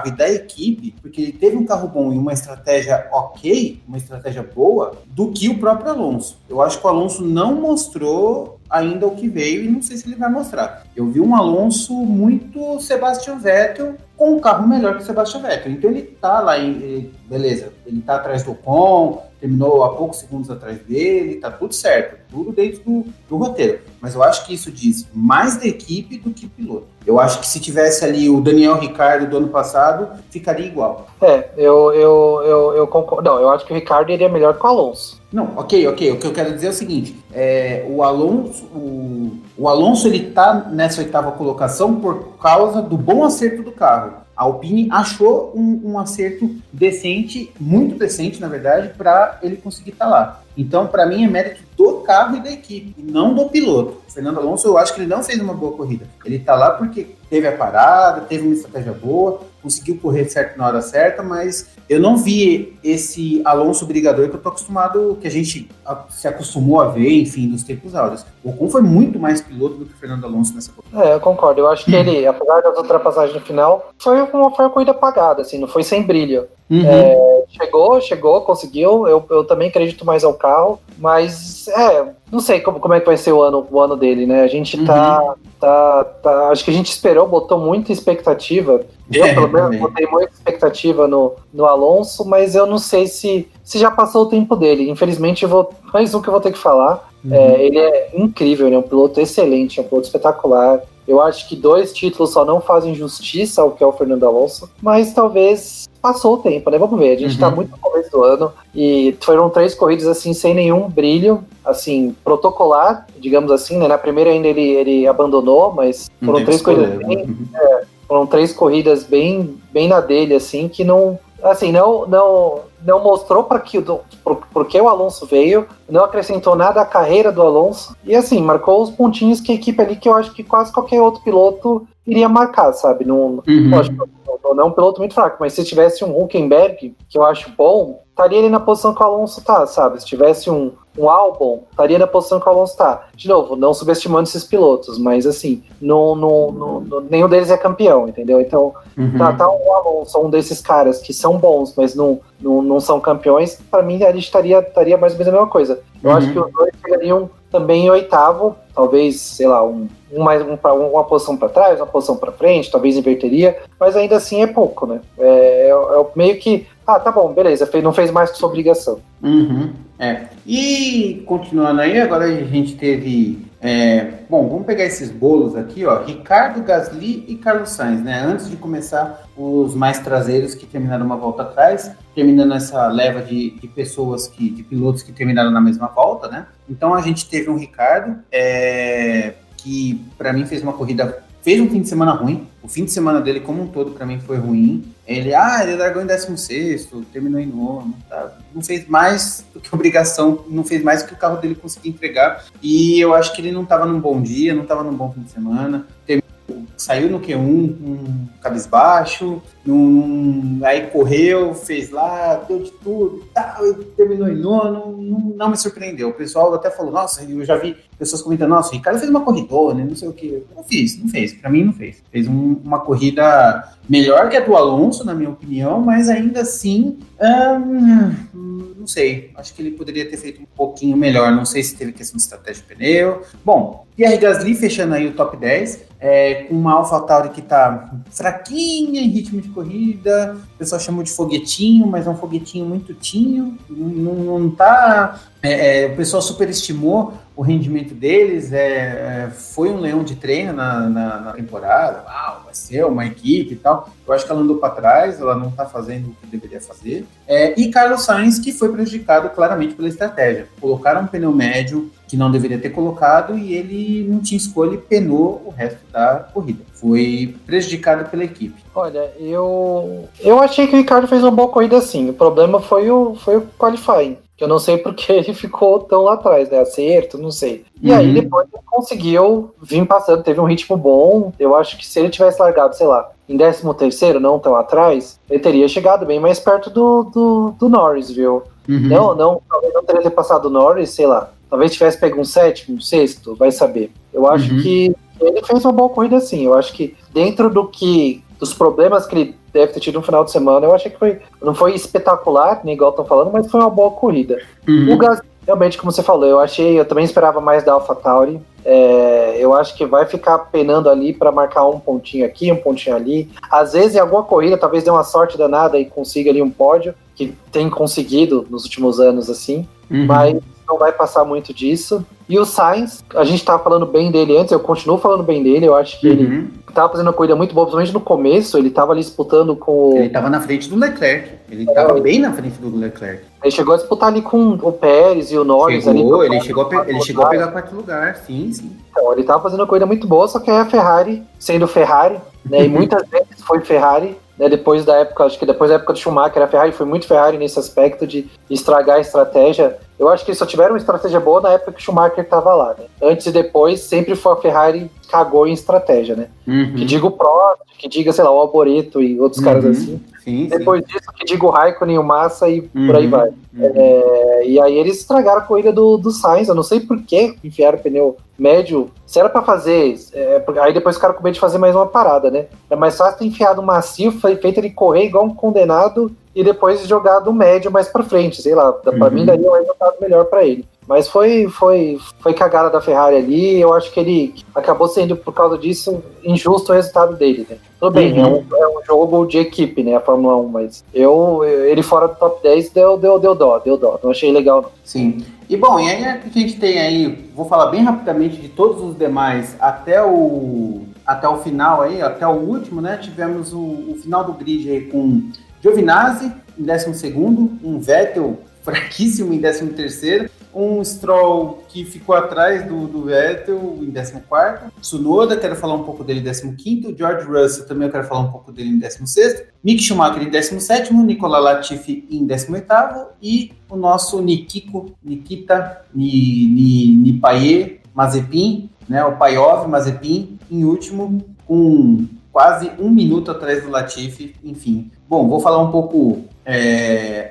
e da equipe, porque ele teve um carro bom e uma estratégia ok, uma estratégia boa, do que o próprio Alonso. Eu acho que o Alonso não mostrou ainda o que veio e não sei se ele vai mostrar. Eu vi um Alonso muito Sebastian Vettel com um carro melhor que o Sebastian Vettel. Então ele tá lá, beleza, ele tá atrás do Ocon, terminou há poucos segundos atrás dele, tá tudo certo, tudo dentro do roteiro. Mas eu acho que isso diz mais da equipe do que piloto. Eu acho que se tivesse ali o Daniel Ricciardo do ano passado, ficaria igual. Eu concordo. Não, eu acho que o Ricciardo iria melhor que o Alonso. Não, ok. O que eu quero dizer é o seguinte, o Alonso ele tá nessa 8ª colocação por causa do bom acerto do carro. A Alpine achou um acerto decente, muito decente, na verdade, para ele conseguir estar lá. Então, para mim, é mérito do carro e da equipe, e não do piloto. O Fernando Alonso, eu acho que ele não fez uma boa corrida. Ele está lá porque teve a parada, teve uma estratégia boa, conseguiu correr certo na hora certa, mas eu não vi esse Alonso brigador que eu tô acostumado, que a gente se acostumou a ver, enfim, nos tempos áureos. O Ocon foi muito mais piloto do que o Fernando Alonso nessa corrida. Eu concordo. Eu acho que ele, apesar das ultrapassagens no final, foi uma corrida apagada, assim, não foi sem brilho. Chegou, conseguiu. Eu também acredito mais ao carro, mas não sei como é que vai ser o ano dele, né? A gente acho que a gente esperou, botou muita expectativa. Eu, pelo menos, botei muita expectativa no Alonso, mas eu não sei se já passou o tempo dele. Infelizmente, mais um que eu vou ter que falar. Ele é incrível, ele é um piloto excelente, é um piloto espetacular. Eu acho que 2 títulos só não fazem justiça ao que é o Fernando Alonso, mas talvez passou o tempo, né? Vamos ver, a gente tá muito no começo do ano e foram 3 corridas assim sem nenhum brilho, assim, protocolar, digamos assim, né? Na primeira ainda ele abandonou, mas foram 3 corridas foram 3 corridas bem na dele, assim, que não mostrou por que o Alonso veio, não acrescentou nada à carreira do Alonso, e assim, marcou os pontinhos que a equipe ali, que eu acho que quase qualquer outro piloto iria marcar, sabe? Não é um piloto muito fraco, mas se tivesse um Hülkenberg, que eu acho bom, estaria ali na posição que o Alonso tá, sabe? Se tivesse um um Albon estaria na posição que o Alonso está. De novo, não subestimando esses pilotos, mas assim, nenhum deles é campeão, entendeu? Então, tá o Alonso, um desses caras que são bons, mas não são campeões, para mim a gente estaria mais ou menos a mesma coisa. Eu acho que os dois chegariam também em oitavo, talvez, sei lá, uma posição para trás, uma posição para frente, talvez inverteria, mas ainda assim é pouco, né? É meio que, tá bom, beleza, não fez mais que sua obrigação. E continuando aí, agora a gente teve... bom, vamos pegar esses bolos aqui, ó, Ricardo, Gasly e Carlos Sainz, né? Antes de começar os mais traseiros que terminaram uma volta atrás, terminando essa leva de pessoas, de pilotos que terminaram na mesma volta, né? Então a gente teve um Ricardo, que para mim fez um fim de semana ruim. O fim de semana dele como um todo para mim foi ruim. Ele largou em 16º, terminou em 9º, tá? Não fez mais do que obrigação, não fez mais do que o carro dele conseguia entregar. E eu acho que ele não estava num bom dia, não estava num bom fim de semana. Saiu no Q1, cabisbaixo, aí correu, fez lá, deu de tudo, terminou em 9º, não me surpreendeu. O pessoal até falou, nossa, eu já vi pessoas comentando, nossa, o Ricardo fez uma corridona, não sei o que. Não fez, pra mim não fez. Fez uma corrida melhor que a do Alonso, na minha opinião, mas ainda assim, não sei, acho que ele poderia ter feito um pouquinho melhor, não sei se teve questão de estratégia de pneu. Bom, Pierre Gasly fechando aí o top 10, com uma AlphaTauri que tá fraquinha em ritmo de corrida, o pessoal chamou de foguetinho, mas é um foguetinho muito tinho, não tá... o pessoal superestimou o rendimento deles, foi um leão de treino na temporada, vai ser uma equipe e tal. Eu acho que ela andou para trás, ela não está fazendo o que deveria fazer. E Carlos Sainz, que foi prejudicado claramente pela estratégia. Colocaram um pneu médio que não deveria ter colocado e ele não tinha escolha e penou o resto da corrida. Foi prejudicado pela equipe. Olha, eu achei que o Ricardo fez uma boa corrida sim. O problema foi o qualifying. Eu não sei porque ele ficou tão lá atrás, né? Acerto, não sei. E aí depois ele conseguiu vir passando, teve um ritmo bom. Eu acho que se ele tivesse largado, sei lá, em 13º, não tão atrás, ele teria chegado bem mais perto do Norris, viu? Talvez não teria passado o Norris, sei lá. Talvez tivesse pego um 7º, um 6º, vai saber. Eu acho que ele fez uma boa corrida sim. Eu acho que dentro dos problemas que ele deve ter tido no final de semana, eu achei que não foi espetacular, nem igual estão falando, mas foi uma boa corrida. O Gasly, realmente, como você falou, eu também esperava mais da AlphaTauri. Eu acho que vai ficar penando ali para marcar um pontinho aqui, um pontinho ali. Às vezes, em alguma corrida, talvez dê uma sorte danada e consiga ali um pódio, que tem conseguido nos últimos anos, assim, mas não vai passar muito disso. E o Sainz, a gente tava falando bem dele antes, eu continuo falando bem dele, eu acho que ele tava fazendo uma corrida muito boa, principalmente no começo, ele tava ali disputando com Ele tava na frente do Leclerc, ele tava bem na frente do Leclerc. Ele chegou a disputar ali com o Pérez e o Norris. Ele chegou a pegar 4º lugar, sim. Então, ele tava fazendo uma corrida muito boa, só que aí a Ferrari, sendo Ferrari, né, e muitas vezes foi Ferrari, né, depois da época do Schumacher, a Ferrari foi muito Ferrari nesse aspecto de estragar a estratégia. Eu acho que eles só tiveram uma estratégia boa na época que o Schumacher estava lá, né? Antes e depois, sempre foi a Ferrari cagou em estratégia, né? Que diga o Prost, que diga, sei lá, o Alboreto e outros caras assim. Depois disso, que diga o Raikkonen, o Massa e por aí vai. E aí eles estragaram a corrida do Sainz, eu não sei por que enfiaram o pneu médio. Se era pra fazer, aí depois ficaram com medo de fazer mais uma parada, né? É mais fácil ter enfiado macio, feito ele correr igual um condenado e depois jogado o médio mais pra frente, sei lá, pra mim daria um resultado melhor pra ele. Mas foi cagada da Ferrari ali, eu acho que ele acabou sendo, por causa disso, injusto o resultado dele, né? Tudo bem, é um jogo de equipe, né, a Fórmula 1, mas ele fora do top 10 deu dó, não achei legal não. Sim, e bom, e aí a gente tem aí, vou falar bem rapidamente de todos os demais, até o final aí, até o último, né, tivemos o final do grid aí com Giovinazzi em 12º, um Vettel fraquíssimo em 13º, um Stroll que ficou atrás do Vettel em 14º, Tsunoda, quero falar um pouco dele em 15º, George Russell também eu quero falar um pouco dele em 16º, Mick Schumacher em 17º, Nicolas Latifi em 18º e o nosso Nikita Nipaye Mazepin, né, o Payov Mazepin em último, com quase 1 minuto atrás do Latifi, enfim. Bom, vou falar um pouco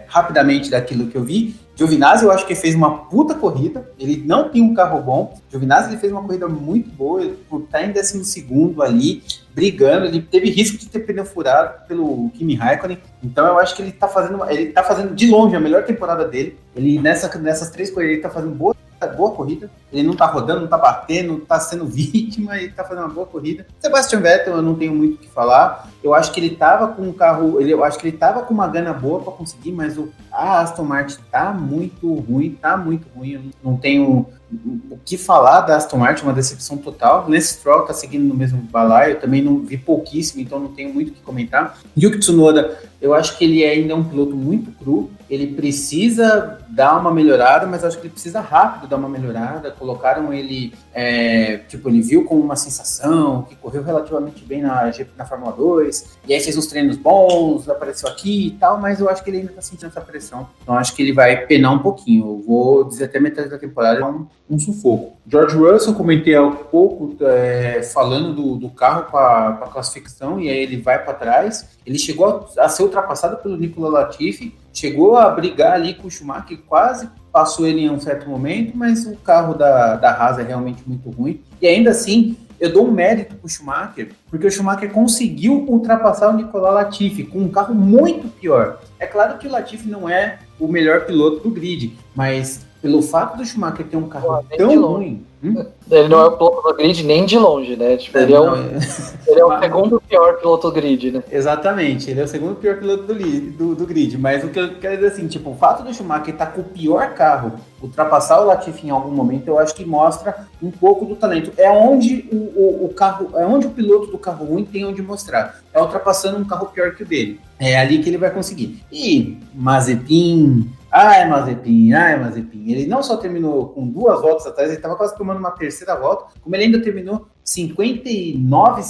rapidamente daquilo que eu vi. Giovinazzi, eu acho que ele fez uma puta corrida. Ele não tem um carro bom. Giovinazzi, ele fez uma corrida muito boa. Por estar em 12º ali, brigando. Ele teve risco de ter pneu furado pelo Kimi Raikkonen. Então eu acho que ele tá fazendo de longe a melhor temporada dele. Ele nessas 3 corridas, ele tá fazendo boa corrida, ele não tá rodando, não tá batendo, não tá sendo vítima, ele tá fazendo uma boa corrida. Sebastian Vettel, eu não tenho muito o que falar, eu acho que ele tava com um carro, eu acho que ele tava com uma gana boa para conseguir, mas a Aston Martin tá muito ruim, eu não tenho o que falar da Aston Martin, uma decepção total. Lance Stroll tá seguindo no mesmo balaio, eu também não vi pouquíssimo, então não tenho muito o que comentar. Yuki Tsunoda, eu acho que ele ainda é um piloto muito cru, ele precisa dar uma melhorada, mas acho que ele precisa rápido dar uma melhorada. Colocaram ele, ele viu com uma sensação, que correu relativamente bem na Fórmula 2, e aí fez uns treinos bons, apareceu aqui e tal, mas eu acho que ele ainda tá sentindo essa pressão. Então acho que ele vai penar um pouquinho. Eu vou dizer até metade da temporada é um sufoco. George Russell, comentei há pouco, falando do carro com a classificação, e aí ele vai para trás. Ele chegou a ser ultrapassado pelo Nicolas Latifi, chegou a brigar ali com o Schumacher, quase passou ele em um certo momento, mas o carro da Haas é realmente muito ruim. E ainda assim, eu dou um mérito pro Schumacher, porque o Schumacher conseguiu ultrapassar o Nicolas Latifi com um carro muito pior. É claro que o Latifi não é o melhor piloto do grid, mas pelo fato do Schumacher ter um carro tão ruim... Ele não é o piloto do grid nem de longe, né? Tipo, ele é o segundo pior piloto do grid, né? Exatamente, ele é o segundo pior piloto do grid, mas o que eu quero dizer assim, tipo, o fato do Schumacher estar com o pior carro, ultrapassar o Latifi em algum momento, eu acho que mostra um pouco do talento. É onde o piloto do carro ruim tem onde mostrar. É ultrapassando um carro pior que o dele. É ali que ele vai conseguir. E Mazepin... Mazepin. Ele não só terminou com 2 voltas atrás, ele estava quase tomando uma terceira volta, como ele ainda terminou 58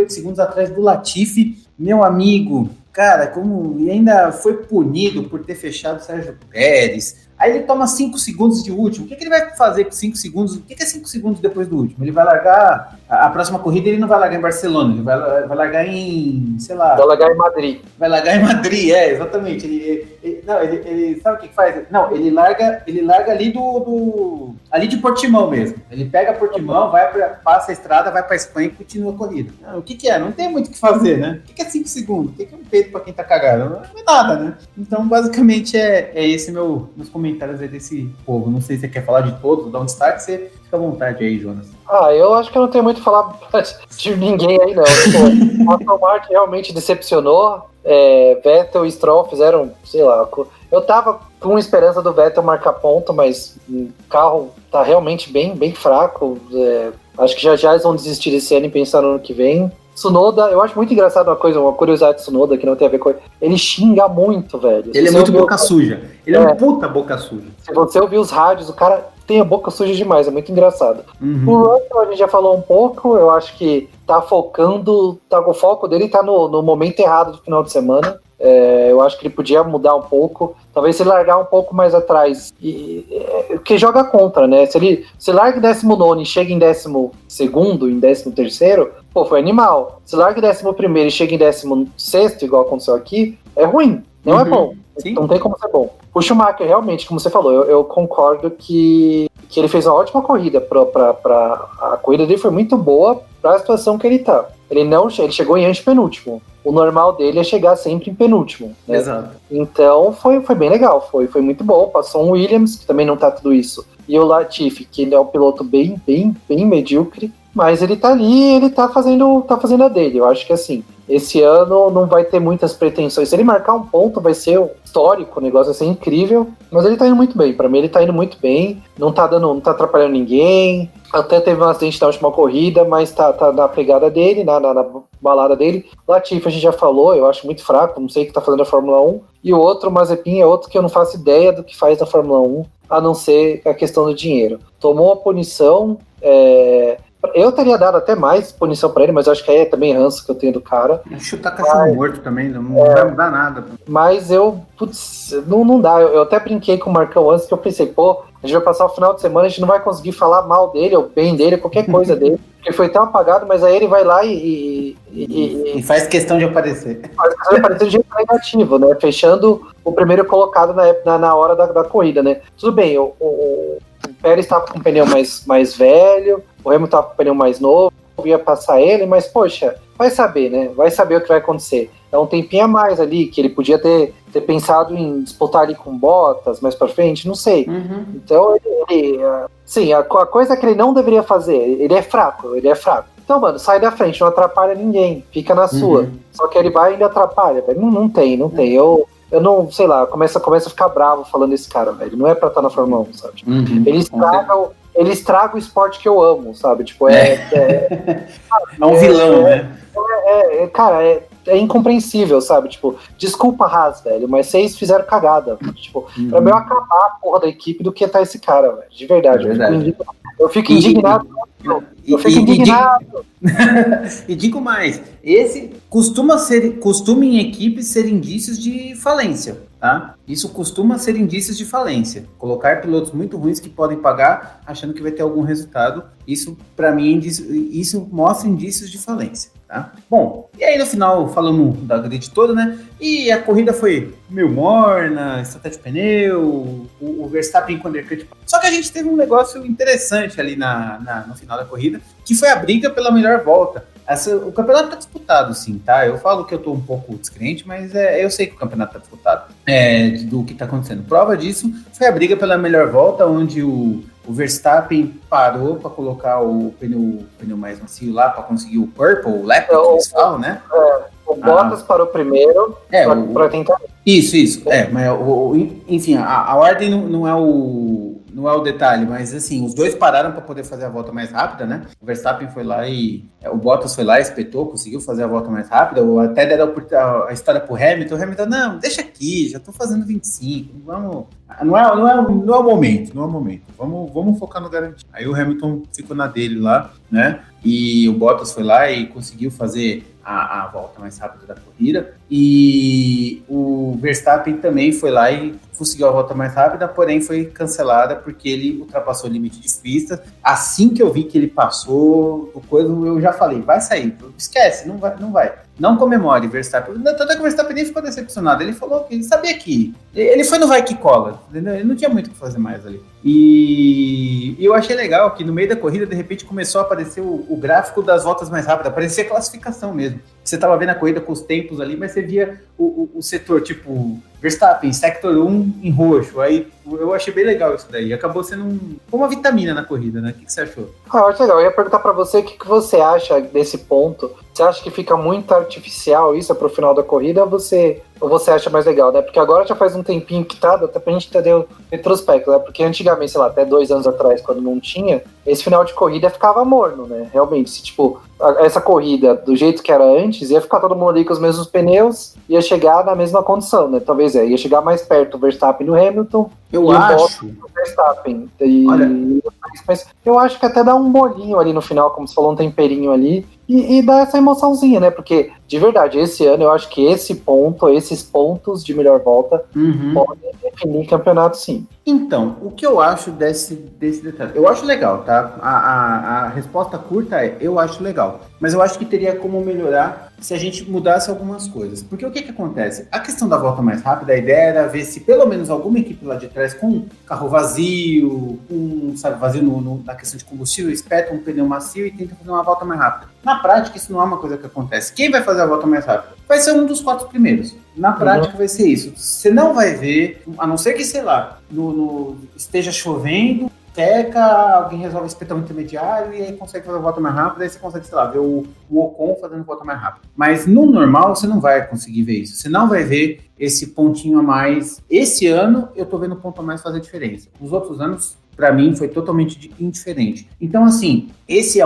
segundos atrás do Latifi. Meu amigo, cara, e ainda foi punido por ter fechado o Sérgio Pérez. Aí ele toma 5 segundos de último. O que ele vai fazer com 5 segundos? O que é 5 segundos depois do último? Ele vai largar... A próxima corrida ele não vai largar em Barcelona, ele vai largar em, sei lá... Vai largar em Madrid. Vai largar em Madrid, exatamente. Ele sabe o que faz? Não, ele larga ali ali de Portimão mesmo. Ele pega Portimão, passa a estrada, vai pra Espanha e continua a corrida. O que é? Não tem muito o que fazer, né? O que é 5 segundos? O que é um peito pra quem tá cagado? Não é nada, né? Então, basicamente, é esse meus comentários aí desse povo. Não sei se você quer falar de todos, dar um destaque, você fica à vontade aí, Jonas. Eu acho que eu não tenho muito a falar de ninguém aí, não. Tipo, a Aston Martin realmente decepcionou. Vettel e Stroll fizeram, sei lá... Eu tava com esperança do Vettel marcar ponto, mas o carro tá realmente bem, bem fraco. Acho que já eles vão desistir desse ano e pensar no ano que vem. Tsunoda, eu acho muito engraçado uma curiosidade de Tsunoda que não tem a ver com ele. Ele xinga muito, velho. Ele é muito boca suja. Ele é um puta boca suja. Se você ouvir os rádios, o cara tem a boca suja demais, é muito engraçado. Uhum. O Russell, a gente já falou um pouco, eu acho que o foco dele tá no momento errado do final de semana. Eu acho que ele podia mudar um pouco, talvez se largar um pouco mais atrás, porque joga contra, né? Se ele larga em 19º e chega em 12º, em 13º, foi animal. Se larga em 11º e chega em 16º, igual aconteceu aqui, é ruim, não é bom. Sim. Não tem como ser bom. O Schumacher, realmente, como você falou, eu concordo que ele fez uma ótima corrida. A corrida dele foi muito boa para a situação que ele tá. Ele chegou em antepenúltimo. O normal dele é chegar sempre em penúltimo. Né? Exato. Então foi bem legal, foi muito bom. Passou um Williams, que também não tá tudo isso. E o Latifi, que ele é um piloto bem, bem, bem medíocre. Mas ele tá ali, ele tá fazendo a dele. Eu acho que assim, esse ano não vai ter muitas pretensões. Se ele marcar um ponto, vai ser histórico, o negócio vai ser incrível. Mas ele tá indo muito bem. Pra mim, ele tá indo muito bem. Não tá atrapalhando ninguém. Até teve um acidente na última corrida, mas tá na pegada dele, na balada dele. Latifi, a gente já falou, eu acho muito fraco. Não sei o que tá fazendo na Fórmula 1. E o outro, Mazepin, é outro que eu não faço ideia do que faz na Fórmula 1, a não ser a questão do dinheiro. Tomou a punição, Eu teria dado até mais punição pra ele, mas eu acho que aí é também ranço que eu tenho do cara. Chutar cachorro morto também, não vai mudar nada. Mas não dá. Eu até brinquei com o Marcão antes, que eu pensei, pô, a gente vai passar o final de semana, a gente não vai conseguir falar mal dele, ou bem dele, qualquer coisa dele. Porque foi tão apagado, mas aí ele vai lá e faz questão de aparecer. Faz questão de aparecer de jeito negativo, né? Fechando o primeiro colocado na hora da corrida, né? Tudo bem, o Pérez estava com o pneu mais velho, o Hamilton estava com o pneu mais novo, ia passar ele, mas, poxa, vai saber, né? Vai saber o que vai acontecer. É um tempinho a mais ali, que ele podia ter pensado em disputar ali com Bottas mais pra frente, não sei. Uhum. Então, sim, a coisa que ele não deveria fazer, ele é fraco. Então, mano, sai da frente, não atrapalha ninguém, fica na sua. Só que ele vai e ainda atrapalha, velho. Não tem. Eu não, sei lá, começa a ficar bravo falando desse cara, velho. Não é pra estar na Fórmula 1, sabe? Ele estraga o esporte que eu amo, sabe? Tipo, é um vilão, né? Cara, é incompreensível, sabe? Tipo, desculpa, Haas, velho, mas vocês fizeram cagada. Tipo, pra mim, acabar a porra da equipe do que tá esse cara, velho. De verdade. Eu fico indignado. E digo mais, esse costuma em equipe ser indícios de falência, tá? Isso costuma ser indícios de falência. Colocar pilotos muito ruins que podem pagar achando que vai ter algum resultado, isso para mim isso mostra indícios de falência, tá? Bom, e aí no final falamos da grid toda, né? E a corrida foi meio morna, estratégia de pneu, o Verstappen com o undercut. Só que a gente teve um negócio interessante ali no final da corrida, que foi a briga pela melhor volta. O campeonato tá disputado, sim, tá? Eu falo que eu tô um pouco descrente, mas eu sei que o campeonato tá disputado do que tá acontecendo. Prova disso foi a briga pela melhor volta, onde o Verstappen parou para colocar o pneu mais macio lá, para conseguir o purple lap, que eles falam, né? O Bottas parou primeiro para tentar... Isso. Mas enfim, a ordem não é o detalhe, mas assim, os dois pararam para poder fazer a volta mais rápida, né? O Verstappen foi lá o Bottas foi lá, espetou, conseguiu fazer a volta mais rápida, ou até deram a história pro Hamilton. O Hamilton, não, deixa aqui, já tô fazendo 25, vamos... Não é o momento, vamos focar no garantido. Aí o Hamilton ficou na dele lá, né? E o Bottas foi lá e conseguiu fazer a volta mais rápida da corrida, e o Verstappen também foi lá e conseguiu a volta mais rápida, porém foi cancelada porque ele ultrapassou o limite de pista. Assim que eu vi que ele passou o coisa, eu já falei, vai sair, esquece, não vai. Não comemore, Verstappen. Tanto é que o Verstappen nem ficou decepcionado. Ele falou que ele sabia que... Ele foi no vai que cola, entendeu? Ele não tinha muito o que fazer mais ali. E eu achei legal que no meio da corrida, de repente, começou a aparecer o gráfico das voltas mais rápidas. Parecia classificação mesmo. Você estava vendo a corrida com os tempos ali, mas você via o setor, tipo, Verstappen, Sector 1 em roxo. Aí eu achei bem legal isso daí. Acabou sendo uma vitamina na corrida, né? O que você achou? Eu acho legal. Eu ia perguntar pra você o que você acha desse ponto. Você acha que fica muito artificial isso pro final da corrida ou você acha mais legal, né? Porque agora já faz um tempinho que tá, até pra gente entender o retrospecto, né? Porque antigamente, sei lá, até 2 anos atrás, quando não tinha, esse final de corrida ficava morno, né? Realmente, se tipo, essa corrida do jeito que era antes, ia ficar todo mundo ali com os mesmos pneus, ia chegar na mesma condição, né? Talvez ia chegar mais perto do Verstappen e do Hamilton. Eu acho. O Verstappen. Mas eu acho que até dá um bolinho ali no final, como você falou, um temperinho ali. E dá essa emoçãozinha, né? Porque, de verdade, esse ano eu acho que esses pontos de melhor volta podem definir campeonato, sim. Então, o que eu acho desse detalhe? Eu acho legal, tá? A resposta curta é, eu acho legal. Mas eu acho que teria como melhorar se a gente mudasse algumas coisas. Porque o que acontece? A questão da volta mais rápida, a ideia era ver se pelo menos alguma equipe lá de trás com carro vazio, vazio na questão de combustível, espeta um pneu macio e tenta fazer uma volta mais rápida. Na prática, isso não é uma coisa que acontece. Quem vai fazer a volta mais rápida? Vai ser um dos 4 primeiros. Na prática, vai ser isso. Você não vai ver, a não ser que, sei lá, esteja chovendo, seca, alguém resolve espetar um intermediário e aí consegue fazer a volta mais rápida, aí você consegue, sei lá, ver o Ocon fazendo a volta mais rápida. Mas no normal, você não vai conseguir ver isso. Você não vai ver esse pontinho a mais. Esse ano, eu tô vendo o ponto a mais fazer diferença. Nos outros anos, para mim, foi totalmente indiferente. Então, assim, esse é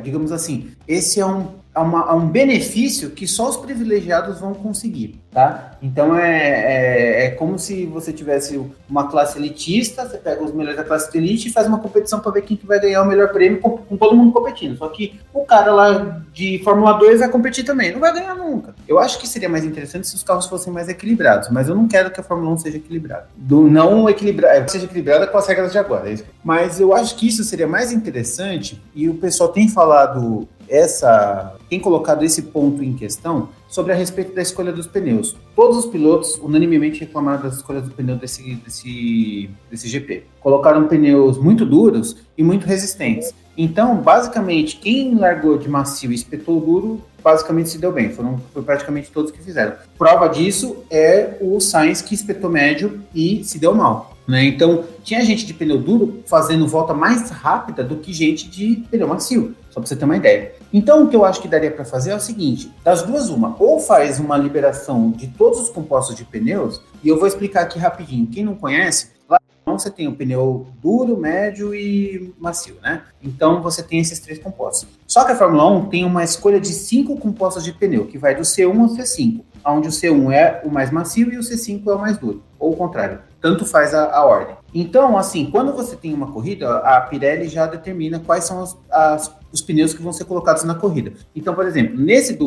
digamos assim, esse é um a um benefício que só os privilegiados vão conseguir, tá? Então é como se você tivesse uma classe elitista, você pega os melhores da classe elite e faz uma competição para ver quem que vai ganhar o melhor prêmio com todo mundo competindo. Só que o cara lá de Fórmula 2 vai competir também, não vai ganhar nunca. Eu acho que seria mais interessante se os carros fossem mais equilibrados, mas eu não quero que a Fórmula 1 seja equilibrada. Seja equilibrada com as regras de agora. Mas eu acho que isso seria mais interessante, e o pessoal tem falado tem colocado esse ponto em questão sobre a respeito da escolha dos pneus. Todos os pilotos unanimemente reclamaram das escolhas do pneu desse GP. Colocaram pneus muito duros e muito resistentes. Então, basicamente, quem largou de macio e espetou duro, basicamente se deu bem. Foi praticamente todos que fizeram. Prova disso é o Sainz, que espetou médio e se deu mal, né? Então, tinha gente de pneu duro fazendo volta mais rápida do que gente de pneu macio, só para você ter uma ideia. Então, o que eu acho que daria para fazer é o seguinte, das duas uma, ou faz uma liberação de todos os compostos de pneus, e eu vou explicar aqui rapidinho, quem não conhece, lá você tem o pneu duro, médio e macio, né? Então, você tem esses 3 compostos. Só que a Fórmula 1 tem uma escolha de 5 compostos de pneu, que vai do C1 ao C5, onde o C1 é o mais macio e o C5 é o mais duro, ou o contrário. Tanto faz a ordem. Então, assim, quando você tem uma corrida, a Pirelli já determina quais são os pneus que vão ser colocados na corrida. Então, por exemplo, nesse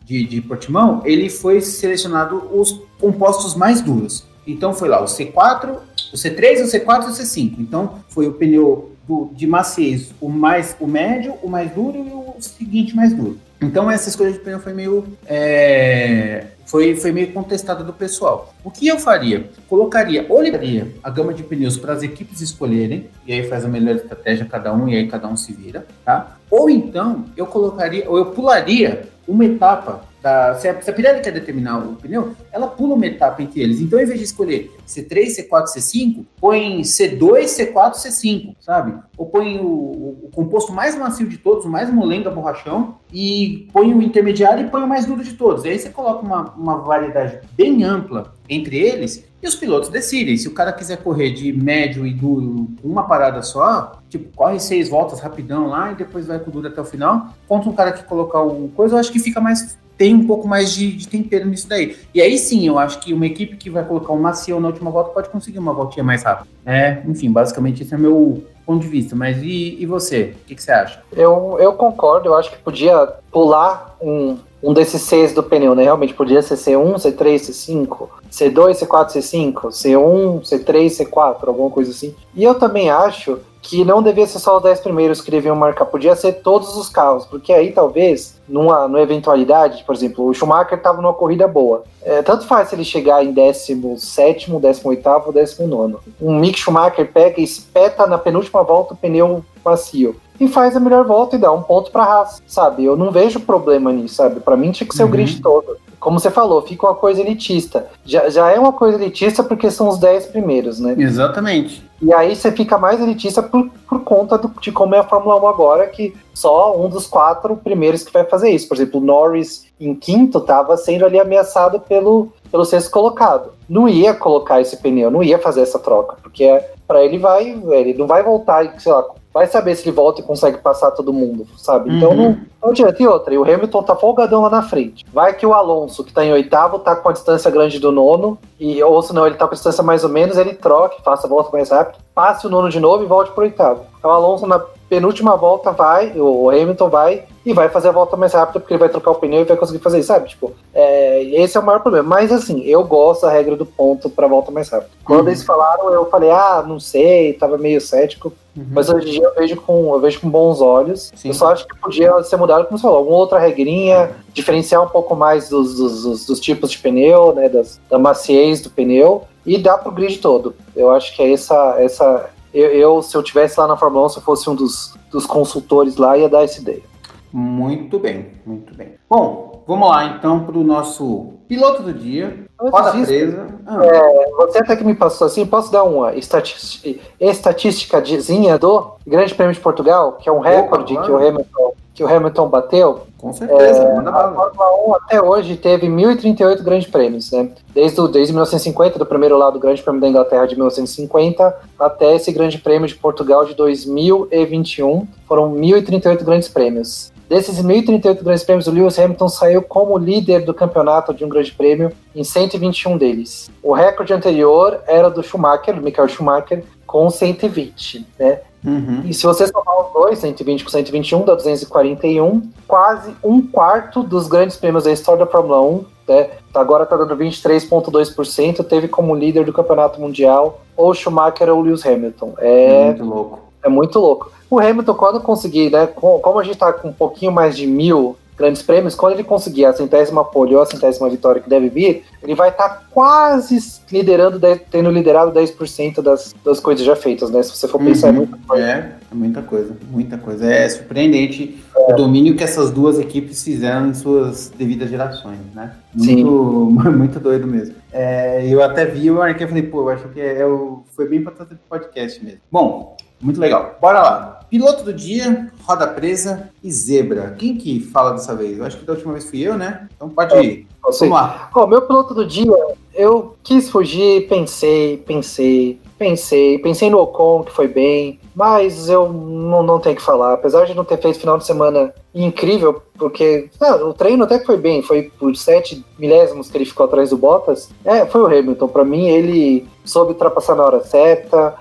de Portimão, ele foi selecionado os compostos mais duros. Então, foi lá o C4, o C3, o C4 e o C5. Então, foi o pneu de maciez, o médio, o mais duro e o seguinte mais duro. Então, essa escolha de pneu foi meio... Foi meio contestada do pessoal. O que eu faria? Olharia a gama de pneus para as equipes escolherem, e aí faz a melhor estratégia cada um, e aí cada um se vira, tá? Ou então, eu pularia uma etapa, se a Pirelli quer determinar o pneu, ela pula uma etapa entre eles. Então, em vez de escolher C3, C4, C5, põe C2, C4, C5, sabe? Ou põe o composto mais macio de todos, o mais molenga, borrachão, e põe o intermediário e põe o mais duro de todos. E aí você coloca uma variedade bem ampla entre eles e os pilotos decidem. Se o cara quiser correr de médio e duro com uma parada só, tipo, corre 6 voltas rapidão lá e depois vai com o duro até o final, contra um cara que colocar o coisa, eu acho que fica mais... tem um pouco mais de tempero nisso daí. E aí sim, eu acho que uma equipe que vai colocar um macio na última volta pode conseguir uma voltinha mais rápida. Enfim, basicamente esse é o meu ponto de vista. Mas e você? O que você acha? Eu concordo, eu acho que podia pular um desses Cs do pneu, né? Realmente podia ser C1, C3, C5, C2, C4, C5, C1, C3, C4, alguma coisa assim. E eu também acho que não devia ser só os 10 primeiros que deviam marcar, podia ser todos os carros, porque aí talvez, numa eventualidade, por exemplo, o Schumacher estava numa corrida boa. Tanto faz se ele chegar em 17º, 18º, 19º. Um Mick Schumacher pega e espeta na penúltima volta o pneu macio e faz a melhor volta e dá um ponto pra Haas, sabe? Eu não vejo problema nisso, sabe? Pra mim tinha que ser o grid todo. Como você falou, fica uma coisa elitista. Já é uma coisa elitista porque são os 10 primeiros, né? Exatamente. E aí você fica mais elitista por conta de como é a Fórmula 1 agora, que só um dos 4 primeiros que vai fazer isso. Por exemplo, o Norris em quinto estava sendo ali ameaçado pelo sexto colocado. Não ia colocar esse pneu, não ia fazer essa troca, porque para ele não vai voltar, sei lá, vai saber se ele volta e consegue passar todo mundo, sabe? Então não adianta. E outra, e o Hamilton tá folgadão lá na frente. Vai que o Alonso, que tá em 8º, tá com a distância grande do 9º, ou se não, ele tá com a distância mais ou menos, ele troca, faça a volta mais rápido, passe o 9º de novo e volte pro 8º. Então o Alonso na penúltima volta o Hamilton vai e vai fazer a volta mais rápida, porque ele vai trocar o pneu e vai conseguir fazer isso, sabe? Tipo, esse é o maior problema. Mas assim, eu gosto da regra do ponto pra volta mais rápida. Quando eles falaram, eu falei, não sei, tava meio cético. Mas hoje em dia eu vejo com bons olhos. Sim. Eu só acho que podia ser mudado, como você falou, alguma outra regrinha, diferenciar um pouco mais dos tipos de pneu, né, da maciez do pneu, e dar pro grid todo. Eu acho que é essa se eu tivesse lá na Fórmula 1, se eu fosse um dos consultores lá, ia dar essa ideia. Muito bem, muito bem. Bom, vamos lá então para o nosso piloto do dia. Roda presa. Você até que me passou assim, posso dar uma estatísticazinha do Grande Prêmio de Portugal, que é um recorde claro. que o Hamilton bateu? Com certeza, manda bala. A Fórmula 1 até hoje teve 1.038 grandes prêmios, né? Desde 1950, do primeiro lado do Grande Prêmio da Inglaterra de 1950, até esse Grande Prêmio de Portugal de 2021, foram 1.038 grandes prêmios. Desses 1.038 grandes prêmios, o Lewis Hamilton saiu como líder do campeonato de um grande prêmio em 121 deles. O recorde anterior era do Schumacher, do Michael Schumacher, com 120, né? E se você somar os dois, 120 com 121, dá 241, quase um quarto dos grandes prêmios da história da Fórmula 1, né? Agora está dando 23,2%, teve como líder do campeonato mundial ou Schumacher ou Lewis Hamilton. É muito louco. É muito louco. O Hamilton, quando conseguir, né, como a gente está com um pouquinho mais de 1.000 grandes prêmios, quando ele conseguir a 100ª pole ou a 100ª vitória que deve vir, ele vai estar quase liderando, tendo liderado 10% das coisas já feitas, né? Se você for pensar, é muita coisa. É muita coisa, muita coisa. É surpreendente o domínio que essas duas equipes fizeram em suas devidas gerações, né? Muito doido mesmo. Eu até vi, eu marquei e falei, pô, eu acho que foi bem para trazer pro podcast mesmo. Bom, muito legal. Bora lá. Piloto do dia, roda presa e zebra. Quem que fala dessa vez? Eu acho que da última vez fui eu, né? Então pode ir. Vamos lá. Meu piloto do dia, eu quis fugir, pensei no Ocon, que foi bem, mas eu não tenho que falar. Apesar de não ter feito final de semana incrível, porque o treino até que foi bem, foi por 7 milésimos que ele ficou atrás do Bottas. Foi o Hamilton. Para mim, ele soube ultrapassar na hora certa,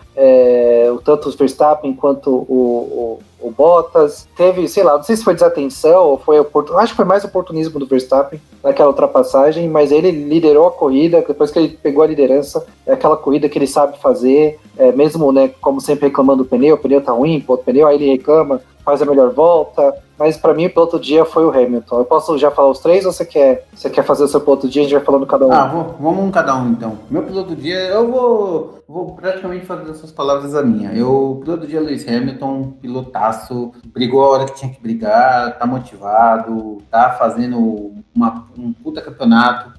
tanto o Verstappen quanto o Bottas. Teve, sei lá, não sei se foi desatenção ou foi acho que foi mais oportunismo do Verstappen naquela ultrapassagem, mas ele liderou a corrida. Depois que ele pegou a liderança, é aquela corrida que ele sabe fazer, mesmo, né, como sempre reclamando do pneu, o pneu tá ruim, o pneu, aí ele reclama, faz a melhor volta. Mas pra mim, o piloto do dia foi o Hamilton. Eu posso já falar os três ou você quer fazer o seu piloto do dia? A gente vai falando cada um. Vamos um cada um então. Meu piloto do dia, eu vou praticamente fazer essas palavras a minha. O piloto do dia é Lewis Hamilton, pilotaço, brigou a hora que tinha que brigar, tá motivado, tá fazendo um puta campeonato,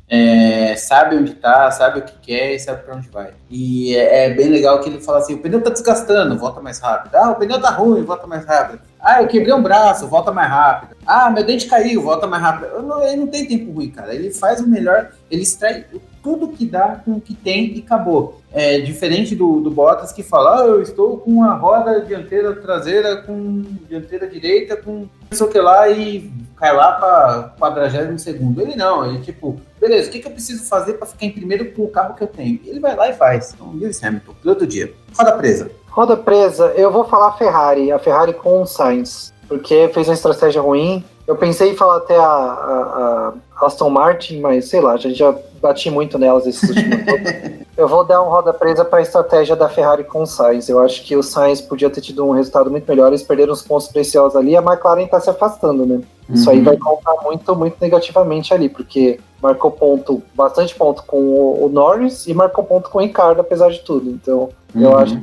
sabe onde tá, sabe o que quer e sabe pra onde vai. E é bem legal que ele fala assim, o pneu tá desgastando, volta mais rápido. O pneu tá ruim, volta mais rápido. Eu quebrei um braço, volta mais rápido. Meu dente caiu, volta mais rápido. Ele não tem tempo ruim, cara. Ele faz o melhor, ele extrai tudo que dá com o que tem e acabou. Diferente do Bottas que fala, eu estou com a roda dianteira traseira com dianteira direita com não sei o que lá e cai lá para 40º. Ele não, ele tipo, beleza, o que eu preciso fazer para ficar em primeiro com o carro que eu tenho? Ele vai lá e faz. Então, Lewis Hamilton, piloto do dia. Roda presa, eu vou falar a Ferrari com o Sainz, porque fez uma estratégia ruim. Eu pensei em falar até a Aston Martin, mas sei lá, a gente já bati muito nelas esses últimos tempos. Eu vou dar um roda presa para a estratégia da Ferrari com o Sainz. Eu acho que o Sainz podia ter tido um resultado muito melhor, eles perderam os pontos preciosos ali, a McLaren está se afastando, né? Isso aí vai contar muito, muito negativamente ali, porque marcou bastante ponto com o Norris e marcou ponto com o Ricciardo, apesar de tudo. Então, eu acho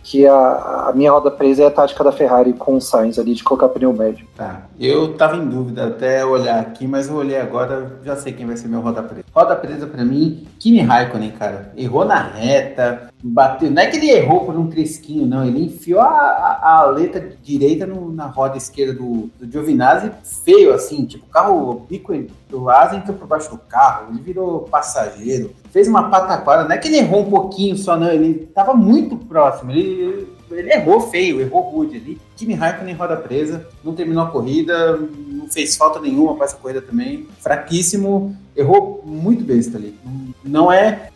que a minha roda presa é a tática da Ferrari com o Sainz ali, de colocar pneu médio. Tá, eu tava em dúvida até olhar aqui, mas eu olhei agora, já sei quem vai ser meu roda presa. Roda presa pra mim, Kimi Raikkonen, cara. Errou na reta, bateu. Não é que ele errou por um trisquinho, não. Ele enfiou a aleta direita na roda esquerda do Giovinazzi, feio assim, tipo, o bico do asa entrou por baixo do carro, ele virou passageiro, fez uma pataquada. Não é que ele errou um pouquinho só, não. Ele tava muito próximo, ele errou feio, errou rude ali. Kimi Raikkonen roda presa, não terminou a corrida, não fez falta nenhuma para essa corrida também, fraquíssimo, errou muito besta ali. Não é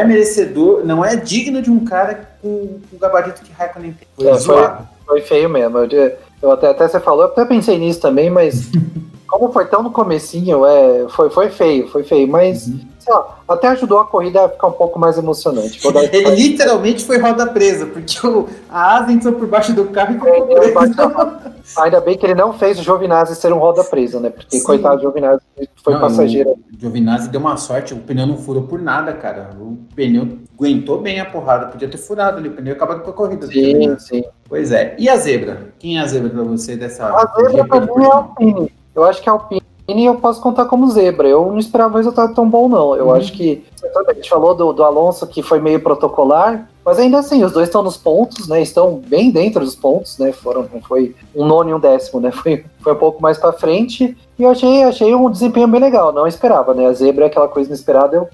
merecedor, não é digno de um cara com o gabarito que Raikkonen tem. Foi feio mesmo. Eu até você falou, eu até pensei nisso também, mas como foi tão no comecinho, foi feio, mas sei lá, até ajudou a corrida a ficar um pouco mais emocionante. Ele literalmente foi roda presa, porque a asa entrou por baixo do carro e ficou preso. Ainda bem que ele não fez o Giovinazzi ser um roda presa, né? Porque, coitado do Giovinazzi, foi passageiro. O Giovinazzi deu uma sorte, o pneu não furou por nada, cara. O pneu aguentou bem a porrada, podia ter furado ali, o pneu acabou com a corrida. Sim. Pois é. E a zebra? Quem é a zebra pra você dessa... A zebra pra mim é a Alpine. Eu acho que a Alpine eu posso contar como zebra. Eu não esperava um resultado tão bom, não. Eu acho que... A gente falou do Alonso, que foi meio protocolar, mas ainda assim, os dois estão nos pontos, né? Estão bem dentro dos pontos, né? Não foi um nono e um décimo, né? Foi um pouco mais pra frente. E eu achei um desempenho bem legal. Não esperava, né? A zebra é aquela coisa inesperada, eu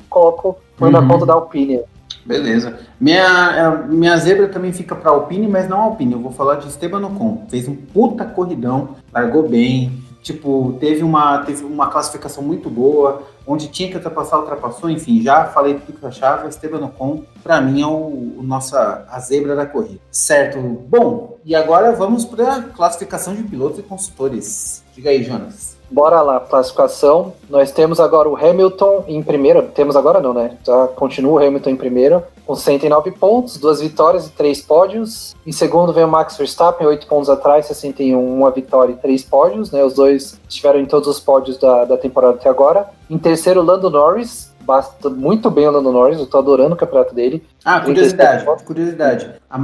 põe na conta da Alpine. Beleza. Minha zebra também fica para Alpine, mas não Alpine. Eu vou falar de Esteban Ocon. Fez um puta corridão, largou bem. Tipo, teve uma classificação muito boa, onde tinha que ultrapassar, ultrapassou. Enfim, já falei tudo que eu achava. Esteban Ocon, para mim, é a zebra da corrida. Certo. Bom, e agora vamos para a classificação de pilotos e consultores. Diga aí, Jonas. Bora lá, classificação. Nós temos agora o Hamilton em primeiro. Temos agora não, né? Já continua o Hamilton em primeiro, com 109 pontos, 2 vitórias e 3 pódios. Em segundo vem o Max Verstappen, 8 pontos atrás, 61, 1 vitória e 3 pódios, né? Os dois estiveram em todos os pódios da temporada até agora. Em terceiro, Lando Norris. Basta muito bem o Lando Norris, eu tô adorando o campeonato dele. Curiosidade. A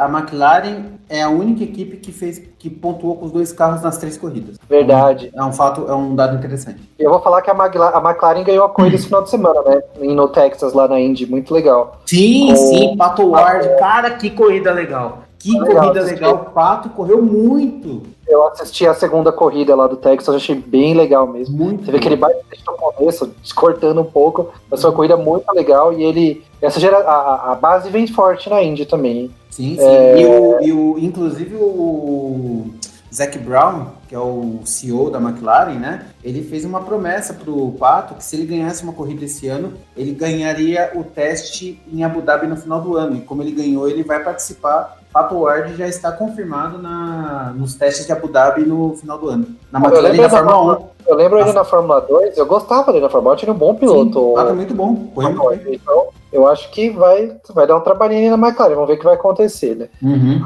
McLaren é a única equipe que pontuou com os 2 carros nas 3 corridas. Verdade. É um dado interessante. Eu vou falar que a McLaren ganhou a corrida esse final de semana, né? No Texas, lá na Indy, muito legal. Sim, Pato Ward, cara, que corrida legal. Corrida legal, Pato correu muito. Eu assisti a segunda corrida lá do Texas, achei bem legal mesmo. Muito. Você vê que ele vai no começo, cortando um pouco, mas foi uma corrida muito legal e ele... a base vem forte na Indy também, hein? Sim. Inclusive o Zac Brown, que é o CEO da McLaren, né? Ele fez uma promessa pro Pato que se ele ganhasse uma corrida esse ano, ele ganharia o teste em Abu Dhabi no final do ano. E como ele ganhou, ele vai participar. Pato Ward já está confirmado nos testes de Abu Dhabi no final do ano. Na McLaren da Fórmula 1. Eu lembro ele na Fórmula 2, eu gostava dele na Fórmula 1, ele é um bom piloto. Sim, Pato é muito bom. Então, eu acho que vai dar um trabalhinho na McLaren, vamos ver o que vai acontecer, né? Uhum.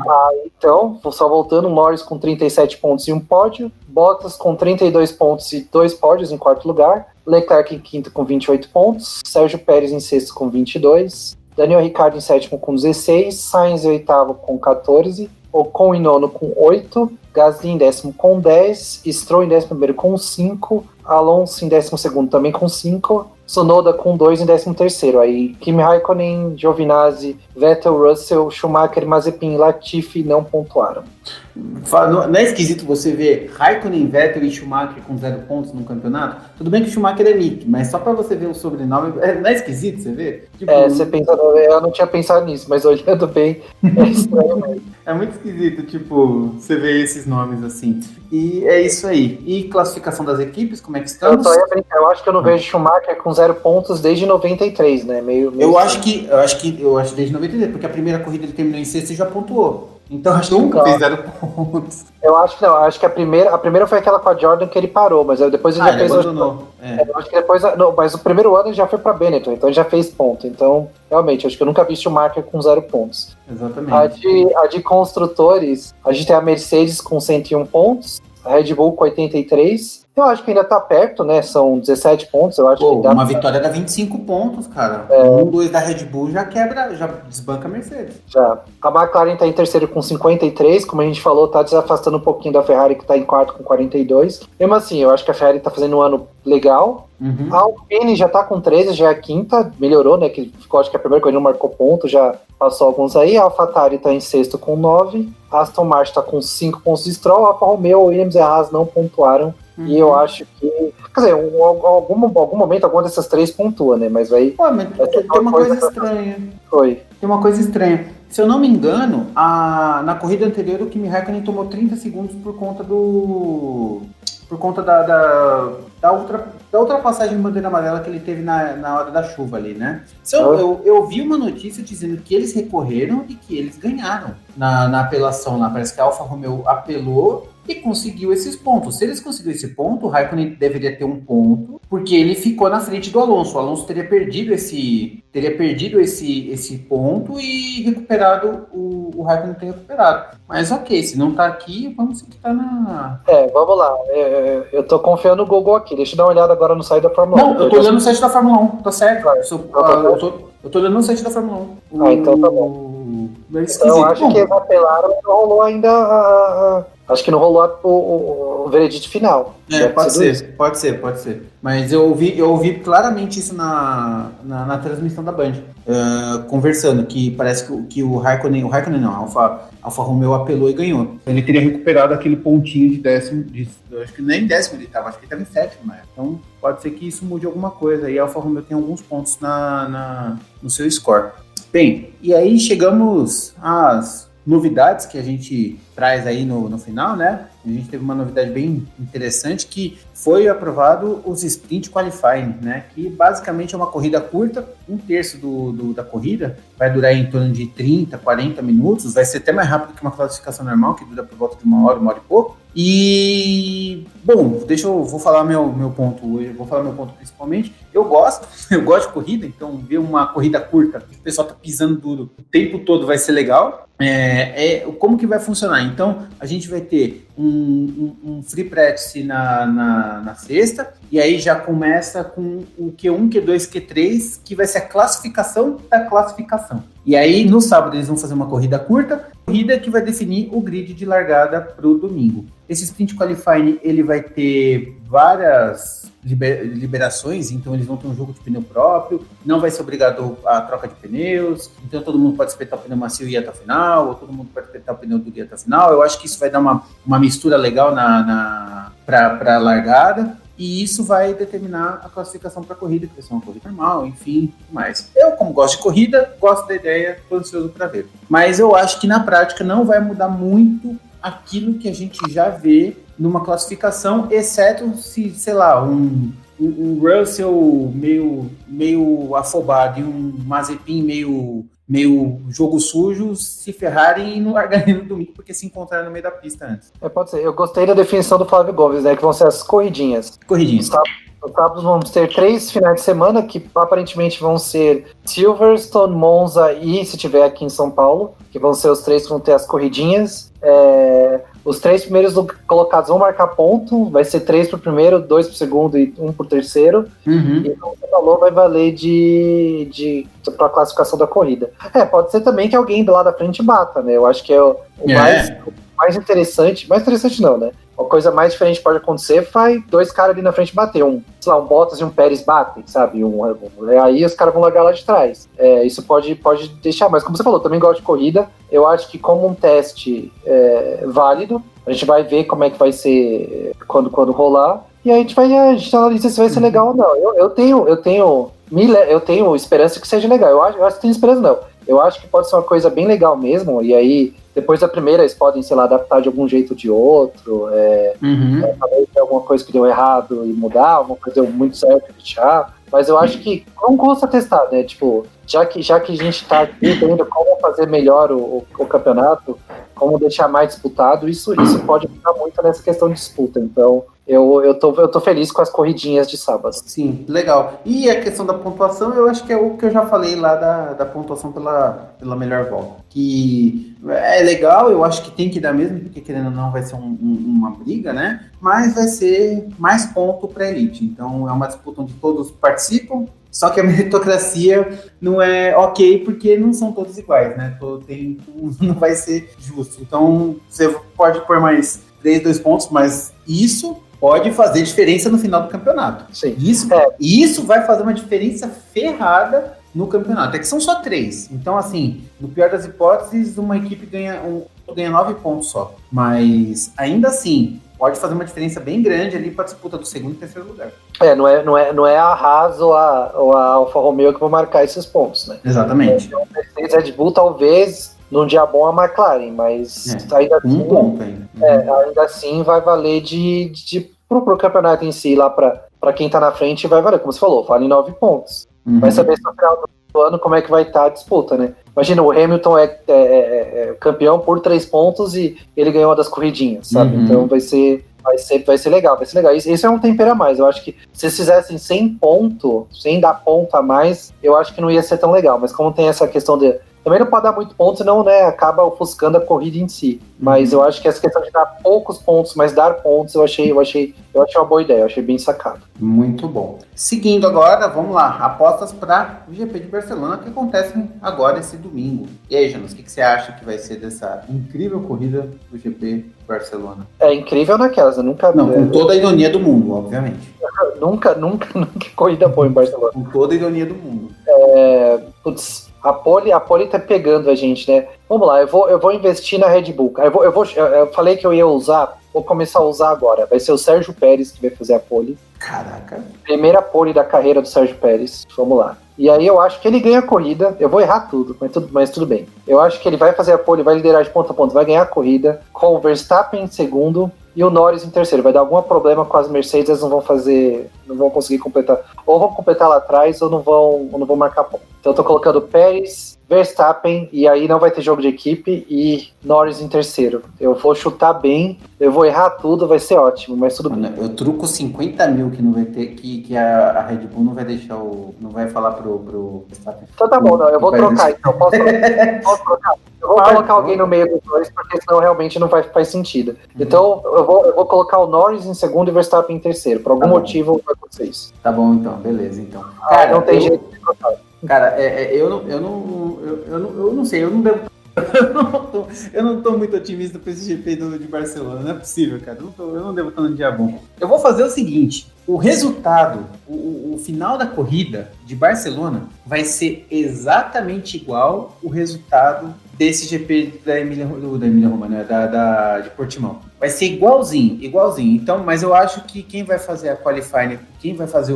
Então, só voltando, Norris com 37 pontos e um pódio, Bottas com 32 pontos e 2 pódios em quarto lugar, Leclerc em quinto com 28 pontos, Sérgio Pérez em sexto com 22, Daniel Ricciardo em sétimo com 16, Sainz em oitavo com 14, Ocon em nono com 8, Gasly em décimo com 10, Stroll em décimo primeiro com 5, Alonso em décimo segundo também com 5, Tsunoda com 2 em 13º. Aí Kimi Raikkonen, Giovinazzi, Vettel, Russell, Schumacher, Mazepin e Latifi não pontuaram. Não é esquisito você ver Raikkonen, Vettel e Schumacher com 0 pontos no campeonato? Tudo bem que o Schumacher é Nick, mas só pra você ver o sobrenome, não é esquisito você ver? Tipo, você pensa, eu não tinha pensado nisso, mas olhando bem, é estranho mesmo. É muito esquisito, tipo, você ver esses nomes assim. E é isso aí. E classificação das equipes, como é que estamos? Eu acho que eu não vejo Schumacher com 0 pontos desde 93, né? Eu acho desde 93, porque a primeira corrida ele terminou em sexto e já pontuou. Então acho que nunca fez 0 pontos. Eu acho que não, acho que a primeira foi aquela com a Jordan que ele parou, mas depois ele já fez. Eu acho que depois. Não, mas o primeiro ano ele já foi pra Benetton, então ele já fez ponto. Então, realmente, acho que eu nunca vi Schumacher com 0 pontos. Exatamente. A de construtores, a gente tem a Mercedes com 101 pontos, a Red Bull com 83. Eu acho que ainda tá perto, né? São 17 pontos. Eu acho que dá uma vitória dá 25 pontos, cara. 2 da Red Bull já desbanca a Mercedes. Já. A McLaren tá em terceiro com 53, como a gente falou, tá desafastando um pouquinho da Ferrari, que tá em quarto com 42. Mesmo assim, eu acho que a Ferrari tá fazendo um ano legal. Uhum. A Alpine já tá com 13, já é a quinta, melhorou, né? Que ficou, acho que a primeira coisa não marcou ponto, já passou alguns aí. A AlphaTauri tá em sexto com 9. A Aston Martin tá com 5 pontos de Stroll. A Alfa Romeo, Williams e a Haas não pontuaram. Uhum. E eu acho que... Quer dizer, em algum momento, alguma dessas 3 pontua, né? Mas vai... Mas tem uma coisa estranha. Foi. Tem uma coisa estranha. Se eu não me engano, na corrida anterior, o Kimi Raikkonen tomou 30 segundos por conta da ultrapassagem de bandeira amarela que ele teve na hora da chuva ali, né? Eu vi uma notícia dizendo que eles recorreram e que eles ganharam na apelação lá. Parece que a Alfa Romeo apelou e conseguiu esses pontos. Se eles conseguiram esse ponto, o Raikkonen deveria ter um ponto, porque ele ficou na frente do Alonso. O Alonso teria perdido esse ponto e recuperado, o Raikkonen ter recuperado. Mas ok, se não tá aqui, vamos ver que tá na... Vamos lá. Eu tô confiando no Google aqui. Deixa eu dar uma olhada agora no site da Fórmula 1. Não, eu tô olhando no site da Fórmula 1, tá certo. Eu tô olhando no site da Fórmula 1. Então tá bom. Eu acho que eles apelaram e não rolou ainda acho que não rolou o veredito final. Pode ser. Mas eu ouvi claramente isso na transmissão da Band, conversando, que parece que o Raikkonen não, a Alfa Romeo apelou e ganhou. Ele teria recuperado aquele pontinho de décimo, eu acho que nem em décimo ele estava, acho que ele estava em sétimo, né? Então pode ser que isso mude alguma coisa, e a Alfa Romeo tem alguns pontos no seu score. Bem, e aí chegamos às novidades que a gente traz aí no final, né? A gente teve uma novidade bem interessante que foi aprovado os Sprint Qualifying, né? Que basicamente é uma corrida curta, um terço da corrida vai durar em torno de 30, 40 minutos, vai ser até mais rápido que uma classificação normal, que dura por volta de uma hora e pouco. E, bom, vou falar meu ponto hoje, vou falar meu ponto principalmente. Eu gosto de corrida, então ver uma corrida curta, o pessoal tá pisando duro o tempo todo vai ser legal. Como que vai funcionar? Então, a gente vai ter um free practice na sexta, e aí já começa com o Q1, Q2, Q3, que vai ser a classificação da classificação. E aí, no sábado, eles vão fazer uma corrida curta, corrida que vai definir o grid de largada para o domingo. Esse Sprint Qualifying, ele vai ter várias liberações, então eles vão ter um jogo de pneu próprio, não vai ser obrigado a troca de pneus, então todo mundo pode espetar o pneu macio e ir até o final, ou todo mundo pode espetar o pneu duro e ir até o final. Eu acho que isso vai dar uma mistura legal para a largada, e isso vai determinar a classificação para a corrida, que vai ser uma corrida normal, enfim, mais. Eu, como gosto de corrida, gosto da ideia, estou ansioso para ver. Mas eu acho que na prática não vai mudar muito aquilo que a gente já vê numa classificação, exceto se, sei lá, um Russell meio afobado e um Mazepin meio jogo sujo se ferrarem e não largarem no domingo porque se encontraram no meio da pista antes. Pode ser. Eu gostei da definição do Flávio Gomes, né? Que vão ser as corridinhas. Corridinhas. Os sábados vamos ter 3 finais de semana que aparentemente vão ser Silverstone, Monza e, se tiver aqui em São Paulo, que vão ser os 3 que vão ter as corridinhas. Os 3 primeiros colocados vão marcar ponto, vai ser 3 pro primeiro, 2 pro segundo e 1 pro terceiro. Uhum. E como você falou, vai valer pra classificação da corrida. Pode ser também que alguém do lado da frente bata, né? Eu acho que é o mais interessante. Mais interessante não, né? Uma coisa mais diferente pode acontecer, vai 2 caras ali na frente bater. Um Bottas e um Pérez batem, sabe? Aí os caras vão largar lá de trás. Isso pode deixar, mas como você falou, também gosto de corrida. Eu acho que como um teste válido, a gente vai ver como é que vai ser quando rolar. E aí a gente analisa se vai ser legal ou não. Eu tenho esperança que seja legal. Eu acho que tem esperança não. Eu acho que pode ser uma coisa bem legal mesmo, e aí, depois da primeira, eles podem, sei lá, adaptar de algum jeito ou de outro, talvez ter alguma coisa que deu errado e mudar, alguma coisa deu muito certo e deixar, mas eu acho que não custa testar, né, tipo, já que a gente tá aqui vendo como fazer melhor o campeonato, como deixar mais disputado, isso pode ajudar muito nessa questão de disputa, então... Eu tô feliz com as corridinhas de sábado. Sim, legal. E a questão da pontuação, eu acho que é o que eu já falei lá da pontuação pela melhor volta. Que é legal, eu acho que tem que dar mesmo, porque querendo ou não vai ser uma briga, né? Mas vai ser mais ponto para a elite. Então é uma disputa onde todos participam, só que a meritocracia não é ok, porque não são todos iguais, né? Não vai ser justo. Então você pode pôr mais 2 pontos, mas isso pode fazer diferença no final do campeonato. Sim. Isso vai fazer uma diferença ferrada no campeonato. É que são só 3. Então, assim, no pior das hipóteses, uma equipe ganha 9 pontos só. Mas, ainda assim, pode fazer uma diferença bem grande ali para a disputa do segundo e terceiro lugar. Não é a Haas ou a Alfa Romeo que vão marcar esses pontos, né? Exatamente. Então, Mercedes Red Bull, talvez, num dia bom, a McLaren, mas ainda assim, ponto ainda. Ainda assim vai valer pro campeonato em si, lá pra quem tá na frente, vai valer, como você falou, vale 9 pontos. Vai saber se no final do ano como é que vai estar a disputa, né? Imagina, o Hamilton é campeão por 3 pontos e ele ganhou uma das corridinhas, sabe? Então vai ser legal, vai ser legal. Isso é um tempero a mais. Eu acho que se eles fizessem sem dar ponto a mais, eu acho que não ia ser tão legal. Mas como tem essa questão de... Também não pode dar muito ponto, senão, né, acaba ofuscando a corrida em si. Mas eu acho que essa questão de dar poucos pontos, mas dar pontos, eu achei uma boa ideia, eu achei bem sacado. Muito bom. Seguindo agora, vamos lá, apostas para o GP de Barcelona, que acontece agora esse domingo. E aí, Jonas, o que você acha que vai ser dessa incrível corrida do GP de Barcelona? É incrível naquelas, eu nunca... Não, com toda a ironia do mundo, obviamente. Nunca corrida boa em Barcelona. Com toda a ironia do mundo. A pole tá pegando a gente, né? Vamos lá, eu vou investir na Red Bull. Eu falei que eu ia usar, vou começar a usar agora. Vai ser o Sérgio Pérez que vai fazer a pole. Caraca. Primeira pole da carreira do Sérgio Pérez. Vamos lá. E aí eu acho que ele ganha a corrida. Eu vou errar tudo, mas tudo bem. Eu acho que ele vai fazer a pole, vai liderar de ponta a ponta, vai ganhar a corrida, com o Verstappen em segundo e o Norris em terceiro. Vai dar algum problema com as Mercedes, eles não vão conseguir completar. Ou vão completar lá atrás, ou não vão marcar ponto. Então eu tô colocando Pérez, Verstappen, e aí não vai ter jogo de equipe, e Norris em terceiro. Eu vou chutar bem, eu vou errar tudo, vai ser ótimo, mas tudo bem. Eu truco 50 mil que não vai ter, que a Red Bull não vai deixar não vai falar pro Verstappen. Então tá bom, não, eu vou trocar, então. Posso trocar? Eu vou colocar alguém no meio dos dois, porque senão realmente não faz sentido. Então eu vou colocar o Norris em segundo e o Verstappen em terceiro. Por algum motivo vai acontecer isso. Tá bom, então, beleza. Então. Cara, não tem jeito de trocar. Cara, eu não sei, eu não devo. Eu não tô muito otimista pra esse GP de Barcelona, não é possível, cara. Eu não devo estar num dia bom. Eu vou fazer o seguinte: o resultado, o final da corrida de Barcelona vai ser exatamente igual o resultado desse GP da Emília-Romagna, de Portimão. Vai ser igualzinho. Então, mas eu acho que quem vai fazer a qualifying, quem vai fazer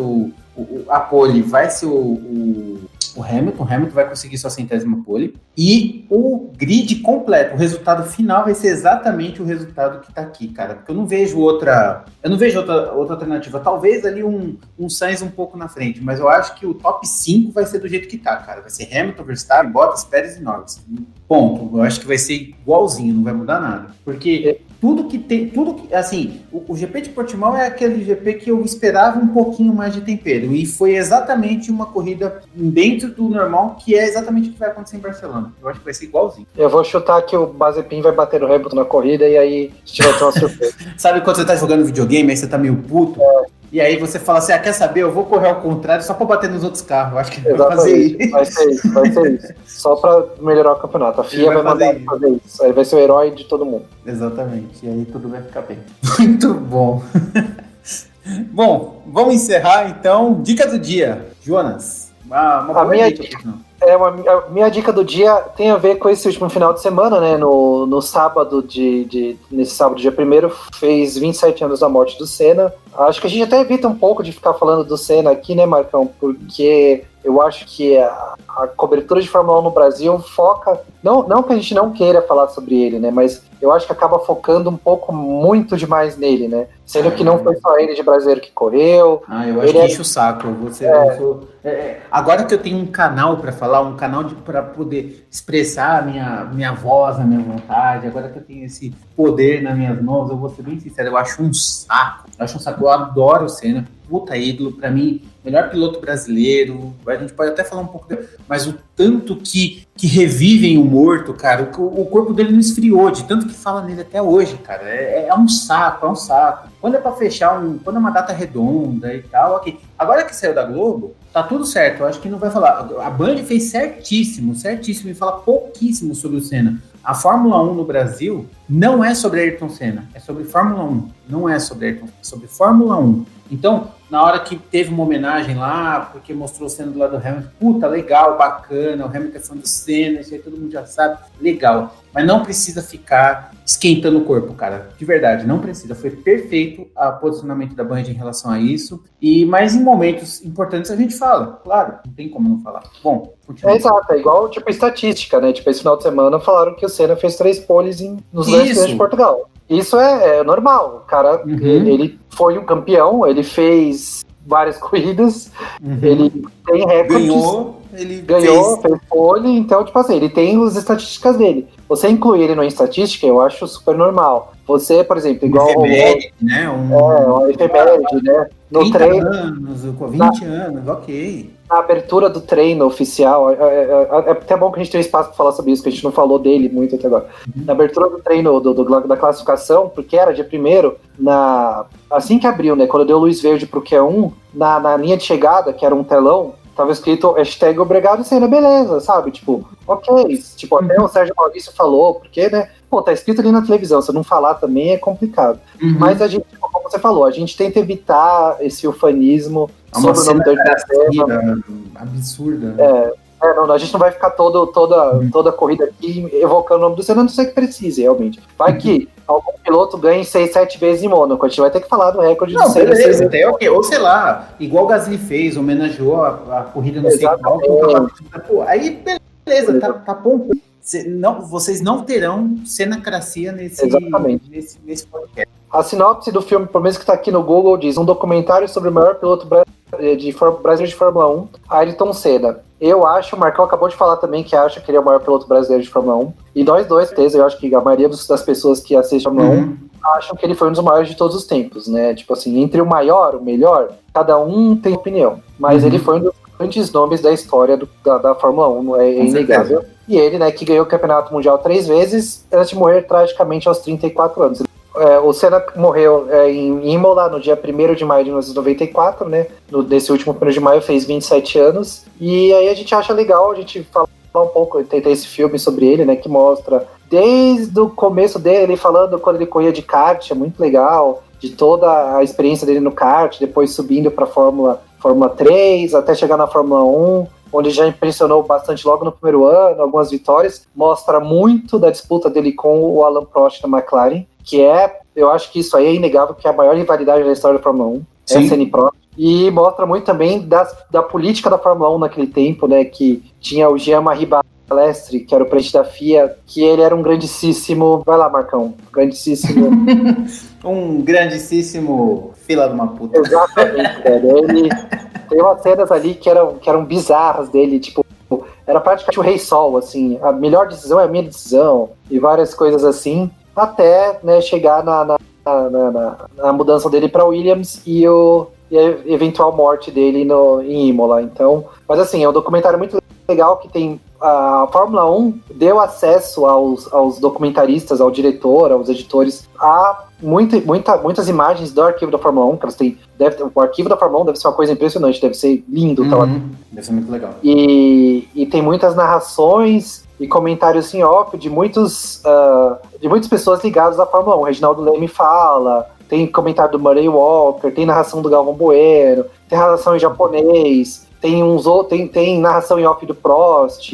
a pole vai ser o Hamilton. O Hamilton vai conseguir sua 100ª pole. E o grid completo, o resultado final vai ser exatamente o resultado que tá aqui, cara. Porque eu não vejo outra alternativa. Talvez ali um Sainz um pouco na frente, mas eu acho que o top 5 vai ser do jeito que tá, cara. Vai ser Hamilton, Verstappen, Bottas, Pérez e Norris. Ponto. Eu acho que vai ser igualzinho, não vai mudar nada. Porque assim, o GP de Portimão é aquele GP que eu esperava um pouquinho mais de tempero, e foi exatamente uma corrida dentro do normal, que é exatamente o que vai acontecer em Barcelona. Eu acho que vai ser igualzinho. Eu vou chutar que o Mazepin vai bater no Hamilton na corrida, e aí a gente vai ter uma surpresa. Sabe quando você tá jogando videogame, aí você tá meio puto? E aí você fala assim, quer saber? Eu vou correr ao contrário só pra bater nos outros carros. Eu acho que ele vai fazer isso. Vai ser isso. Só pra melhorar o campeonato. A FIA vai mandar ele fazer isso. Aí vai ser o herói de todo mundo. Exatamente. E aí tudo vai ficar bem. Muito bom. Bom, vamos encerrar então. Dica do dia. Jonas, uma boa dica. A minha dica do dia tem a ver com esse último final de semana, né? No sábado nesse sábado, dia 1º, fez 27 anos da morte do Senna. Acho que a gente até evita um pouco de ficar falando do Senna aqui, né, Marcão? Porque eu acho que a cobertura de Fórmula 1 no Brasil foca... Não que a gente não queira falar sobre ele, né? Mas eu acho que acaba focando um pouco muito demais nele, né? Sendo que não foi só ele de brasileiro que correu. Eu acho que enche o saco. Agora que eu tenho um canal para falar, um canal para poder expressar a minha voz, a minha vontade, agora que eu tenho esse poder nas minhas mãos, eu vou ser bem sincero, eu acho um saco. Eu adoro o Senna, puta ídolo, para mim, melhor piloto brasileiro. A gente pode até falar um pouco dele, mas o tanto que revivem o morto, cara, o corpo dele não esfriou, de tanto que fala nele até hoje, cara. É um saco. Quando é pra fechar, quando é uma data redonda e tal, ok. Agora que saiu da Globo, tá tudo certo, eu acho que não vai falar. A Band fez certíssimo, e fala pouquíssimo sobre o Senna. A Fórmula 1 no Brasil não é sobre Ayrton Senna, é sobre Fórmula 1. Não é sobre Ayrton Senna, é sobre Fórmula 1. Então, na hora que teve uma homenagem lá, porque mostrou o Senna do lado do Hamilton, puta, legal, bacana, o Hamilton é fã do Senna, isso aí todo mundo já sabe, legal. Mas não precisa ficar esquentando o corpo, cara. De verdade, não precisa. Foi perfeito o posicionamento da Band em relação a isso. Mas em momentos importantes a gente fala, claro, não tem como não falar. Bom, continua. Exato, é igual tipo estatística, né? Tipo, esse final de semana falaram que o Senna fez 3 poles nos Grandes de Portugal. Isso é normal. O cara, ele foi um campeão, ele fez várias corridas, ele tem recordes. Ganhou, fez pole, então, tipo assim, ele tem as estatísticas dele. Você incluir ele na estatística, eu acho super normal. Você, por exemplo, igual... efeméride, né? Um efeméride, né? No 30 treino, anos, 20 anos, ok. Na abertura do treino oficial, é até bom que a gente tenha espaço para falar sobre isso, que a gente não falou dele muito até agora. Na abertura do treino da classificação, porque era dia 1º, assim que abriu, né? Quando deu luz verde pro Q1, na linha de chegada, que era um telão, tava escrito hashtag obrigado Senna, beleza, sabe? Tipo, ok. Tipo, até o Sérgio Maurício falou, porque, né? Pô, tá escrito ali na televisão, se não falar também é complicado. Mas a gente, como você falou, a gente tenta evitar esse ufanismo sobre o nome da absurda. A gente não vai ficar toda a corrida aqui evocando o nome do Senna, a não ser que precise, realmente. Vai que algum piloto ganhe 6, 7 vezes em Mônaco. A gente vai ter que falar do recorde do Senna. Beleza, até ok. Ou sei lá, igual o Gasly fez, homenageou a corrida no Sequal. Aí, beleza, tá bom. Vocês não terão cenacracia nesse podcast. A sinopse do filme, pelo menos que está aqui no Google, diz: um documentário sobre o maior piloto brasileiro de Fórmula 1, Ayrton Senna. Eu acho, o Marcão acabou de falar também que acha que ele é o maior piloto brasileiro de Fórmula 1. E nós dois, eu acho que a maioria das pessoas que assistem Fórmula 1 acham que ele foi um dos maiores de todos os tempos, né? Tipo assim, entre o maior, o melhor, cada um tem opinião. Mas ele foi um dos grandes nomes da história da Fórmula 1, é inegável. E ele, né, que ganhou o Campeonato Mundial 3 vezes, antes de morrer tragicamente aos 34 anos. O Senna morreu em Imola no dia 1º de maio de 1994, né? Nesse último 1º de maio fez 27 anos. E aí a gente acha legal a gente falar um pouco, tem esse filme sobre ele, né? Que mostra desde o começo dele, falando quando ele corria de kart, é muito legal. De toda a experiência dele no kart, depois subindo para Fórmula 3, até chegar na Fórmula 1. Onde já impressionou bastante logo no primeiro ano, algumas vitórias, mostra muito da disputa dele com o Alain Prost da McLaren, que eu acho que isso aí é inegável, que é a maior rivalidade da história da Fórmula 1, é Senna e Prost. E mostra muito também da política da Fórmula 1 naquele tempo, né, que tinha o Jean-Marie Balestre, que era o presidente da FIA, que ele era um grandíssimo... Vai lá, Marcão. Grandíssimo... um grandíssimo fila de uma puta. Exatamente, velho. Ele... Tem umas cenas ali que eram bizarras dele, tipo, era praticamente o Rei Sol, assim, a melhor decisão é a minha decisão, e várias coisas assim, até, né, chegar na mudança dele para Williams e a eventual morte dele em Imola. Então, mas assim, é um documentário muito legal que tem... A Fórmula 1 deu acesso aos documentaristas, ao diretor, aos editores, a muitas imagens do arquivo da Fórmula 1, que elas têm. O arquivo da Fórmula 1 deve ser uma coisa impressionante, deve ser lindo. Deve ser muito legal. E tem muitas narrações e comentários em off de muitas pessoas ligadas à Fórmula 1. O Reginaldo Leme fala, tem comentário do Murray Walker, tem narração do Galvão Bueno, tem narração em japonês. Tem narração em off do Prost,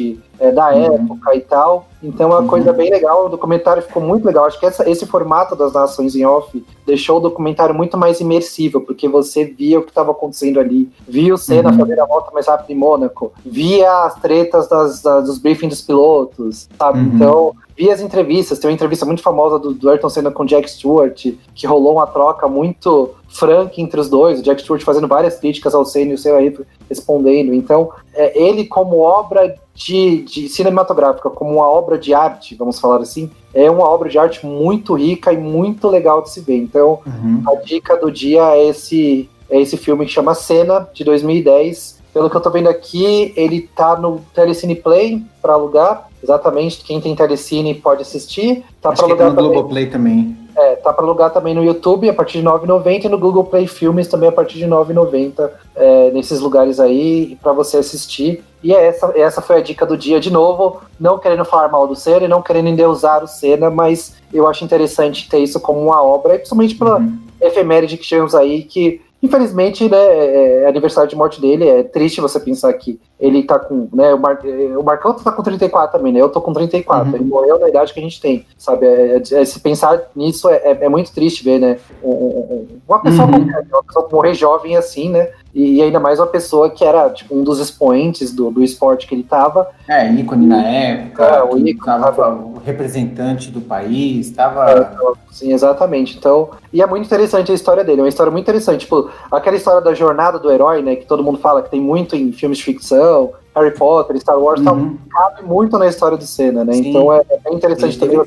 da época e tal. Então é uma coisa bem legal. O documentário ficou muito legal. Acho que esse formato das narrações em off deixou o documentário muito mais imersivo, porque você via o que estava acontecendo ali. Via o Senna fazer a volta mais rápida em Mônaco. Via as tretas dos briefings dos pilotos, sabe? Então, via as entrevistas. Tem uma entrevista muito famosa do Ayrton Senna com o Jack Stewart, que rolou uma troca muito franca entre os dois. O Jack Stewart fazendo várias críticas ao Senna e o Senna aí respondendo. Então, ele como obra de cinematográfica, como uma obra de arte, vamos falar assim, é uma obra de arte muito rica e muito legal de se ver. Então, a dica do dia é esse filme que chama Senna, de 2010. Pelo que eu tô vendo aqui, ele tá no Telecine Play para alugar. Exatamente, quem tem Telecine pode assistir. Tá Acho que tá no Globoplay também. Tá para alugar também no YouTube a partir de R$ 9,90 e no Google Play Filmes também a partir de R$ 9,90 nesses lugares aí para você assistir. E essa foi a dica do dia de novo, não querendo falar mal do Senna e não querendo endeusar o Senna, mas eu acho interessante ter isso como uma obra, principalmente pela efeméride que tivemos aí, que infelizmente, né, é aniversário de morte dele. É triste você pensar que ele tá com, né, o Marcão tá com 34 também, né, eu tô com 34, ele morreu na idade que a gente tem, sabe, se pensar nisso é muito triste ver, né, uma pessoa morrer jovem assim, né, e ainda mais uma pessoa que era, tipo, um dos expoentes do esporte que ele tava. Ícone na época, o representante do país, Sim, exatamente. Então, e é muito interessante a história dele, é uma história muito interessante, tipo, aquela história da jornada do herói, né, que todo mundo fala que tem muito em filmes de ficção, Harry Potter, Star Wars, tal, cabe muito na história do Senna, né, sim. Então é bem interessante também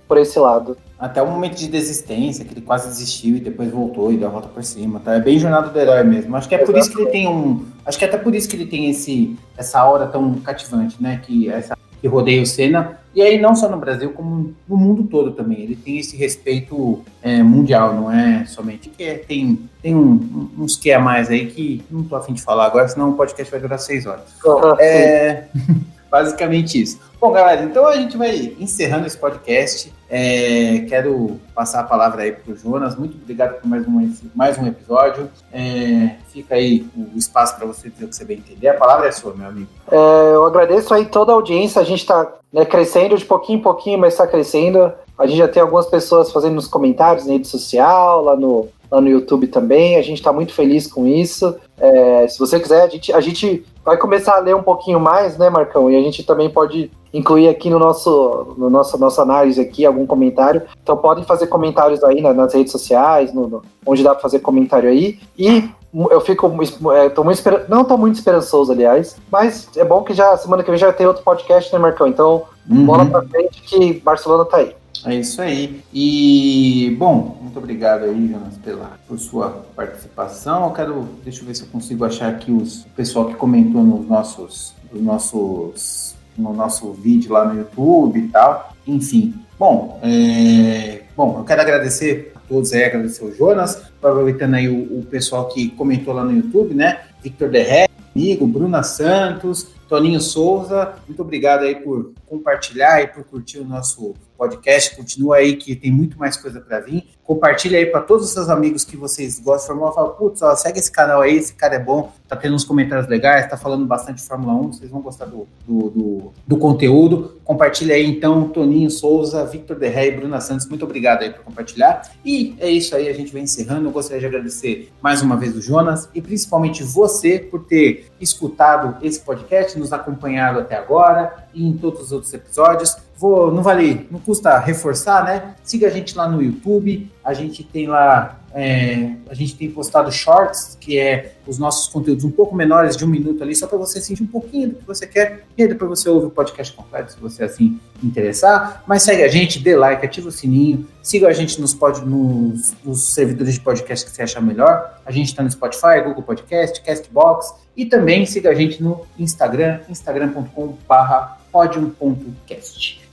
por esse lado. Até o momento de desistência, que ele quase desistiu e depois voltou e deu a volta por cima, tá? É bem jornada do herói mesmo. Acho que é por isso que ele tem acho que é até por isso que ele tem essa aura tão cativante, né? Que rodeia o Senna. E aí não só no Brasil, como no mundo todo também. Ele tem esse respeito mundial, não é somente que tem uns que a mais aí que não tô a fim de falar agora, senão o podcast vai durar 6 horas. Basicamente isso. Bom, galera, então a gente vai encerrando esse podcast. Quero passar a palavra aí para o Jonas. Muito obrigado por mais um episódio. Fica aí o espaço para você dizer o que você bem entender. A palavra é sua, meu amigo. Eu agradeço aí toda a audiência. A gente está crescendo de pouquinho em pouquinho, mas está crescendo. A gente já tem algumas pessoas fazendo nos comentários na rede social, lá no YouTube também. A gente está muito feliz com isso. Se você quiser, a gente vai começar a ler um pouquinho mais, né, Marcão? E a gente também pode incluir aqui no nossa análise aqui algum comentário. Então podem fazer comentários aí nas redes sociais, onde dá para fazer comentário aí. E eu não estou muito esperançoso, aliás, mas é bom que já semana que vem já vai ter outro podcast, né, Marcão? Então, bola pra frente que Barcelona tá aí. É isso aí. E, bom, muito obrigado aí, Jonas, por sua participação. Deixa eu ver se eu consigo achar aqui o pessoal que comentou no nosso vídeo lá no YouTube e tal. Enfim, bom, eu quero agradecer a todos aí, agradecer o Jonas, aproveitando aí o pessoal que comentou lá no YouTube, né? Victor Derré, amigo, Bruna Santos, Toninho Souza, muito obrigado aí por compartilhar e por curtir o nosso podcast. Continua aí que tem muito mais coisa para vir. Compartilha aí para todos os seus amigos que vocês gostam de Fórmula 1. Fala, putz, segue esse canal aí, esse cara é bom, tá tendo uns comentários legais, tá falando bastante de Fórmula 1, vocês vão gostar do conteúdo. Compartilha aí então, Toninho Souza, Victor Derré e Bruna Santos, muito obrigado aí por compartilhar. E é isso aí, a gente vem encerrando. Eu gostaria de agradecer mais uma vez o Jonas e principalmente você por ter escutado esse podcast, nos acompanhado até agora e em todos os outros episódios. Não custa reforçar, né? Siga a gente lá no YouTube, a gente tem lá, a gente tem postado shorts, que é os nossos conteúdos um pouco menores, de 1 minuto ali, só para você sentir um pouquinho do que você quer, e aí depois você ouve o podcast completo, se você assim interessar. Mas segue a gente, dê like, ativa o sininho, siga a gente nos servidores de podcast que você achar melhor. A gente está no Spotify, Google Podcast, Castbox, e também siga a gente no Instagram, instagram.com/podium.cast.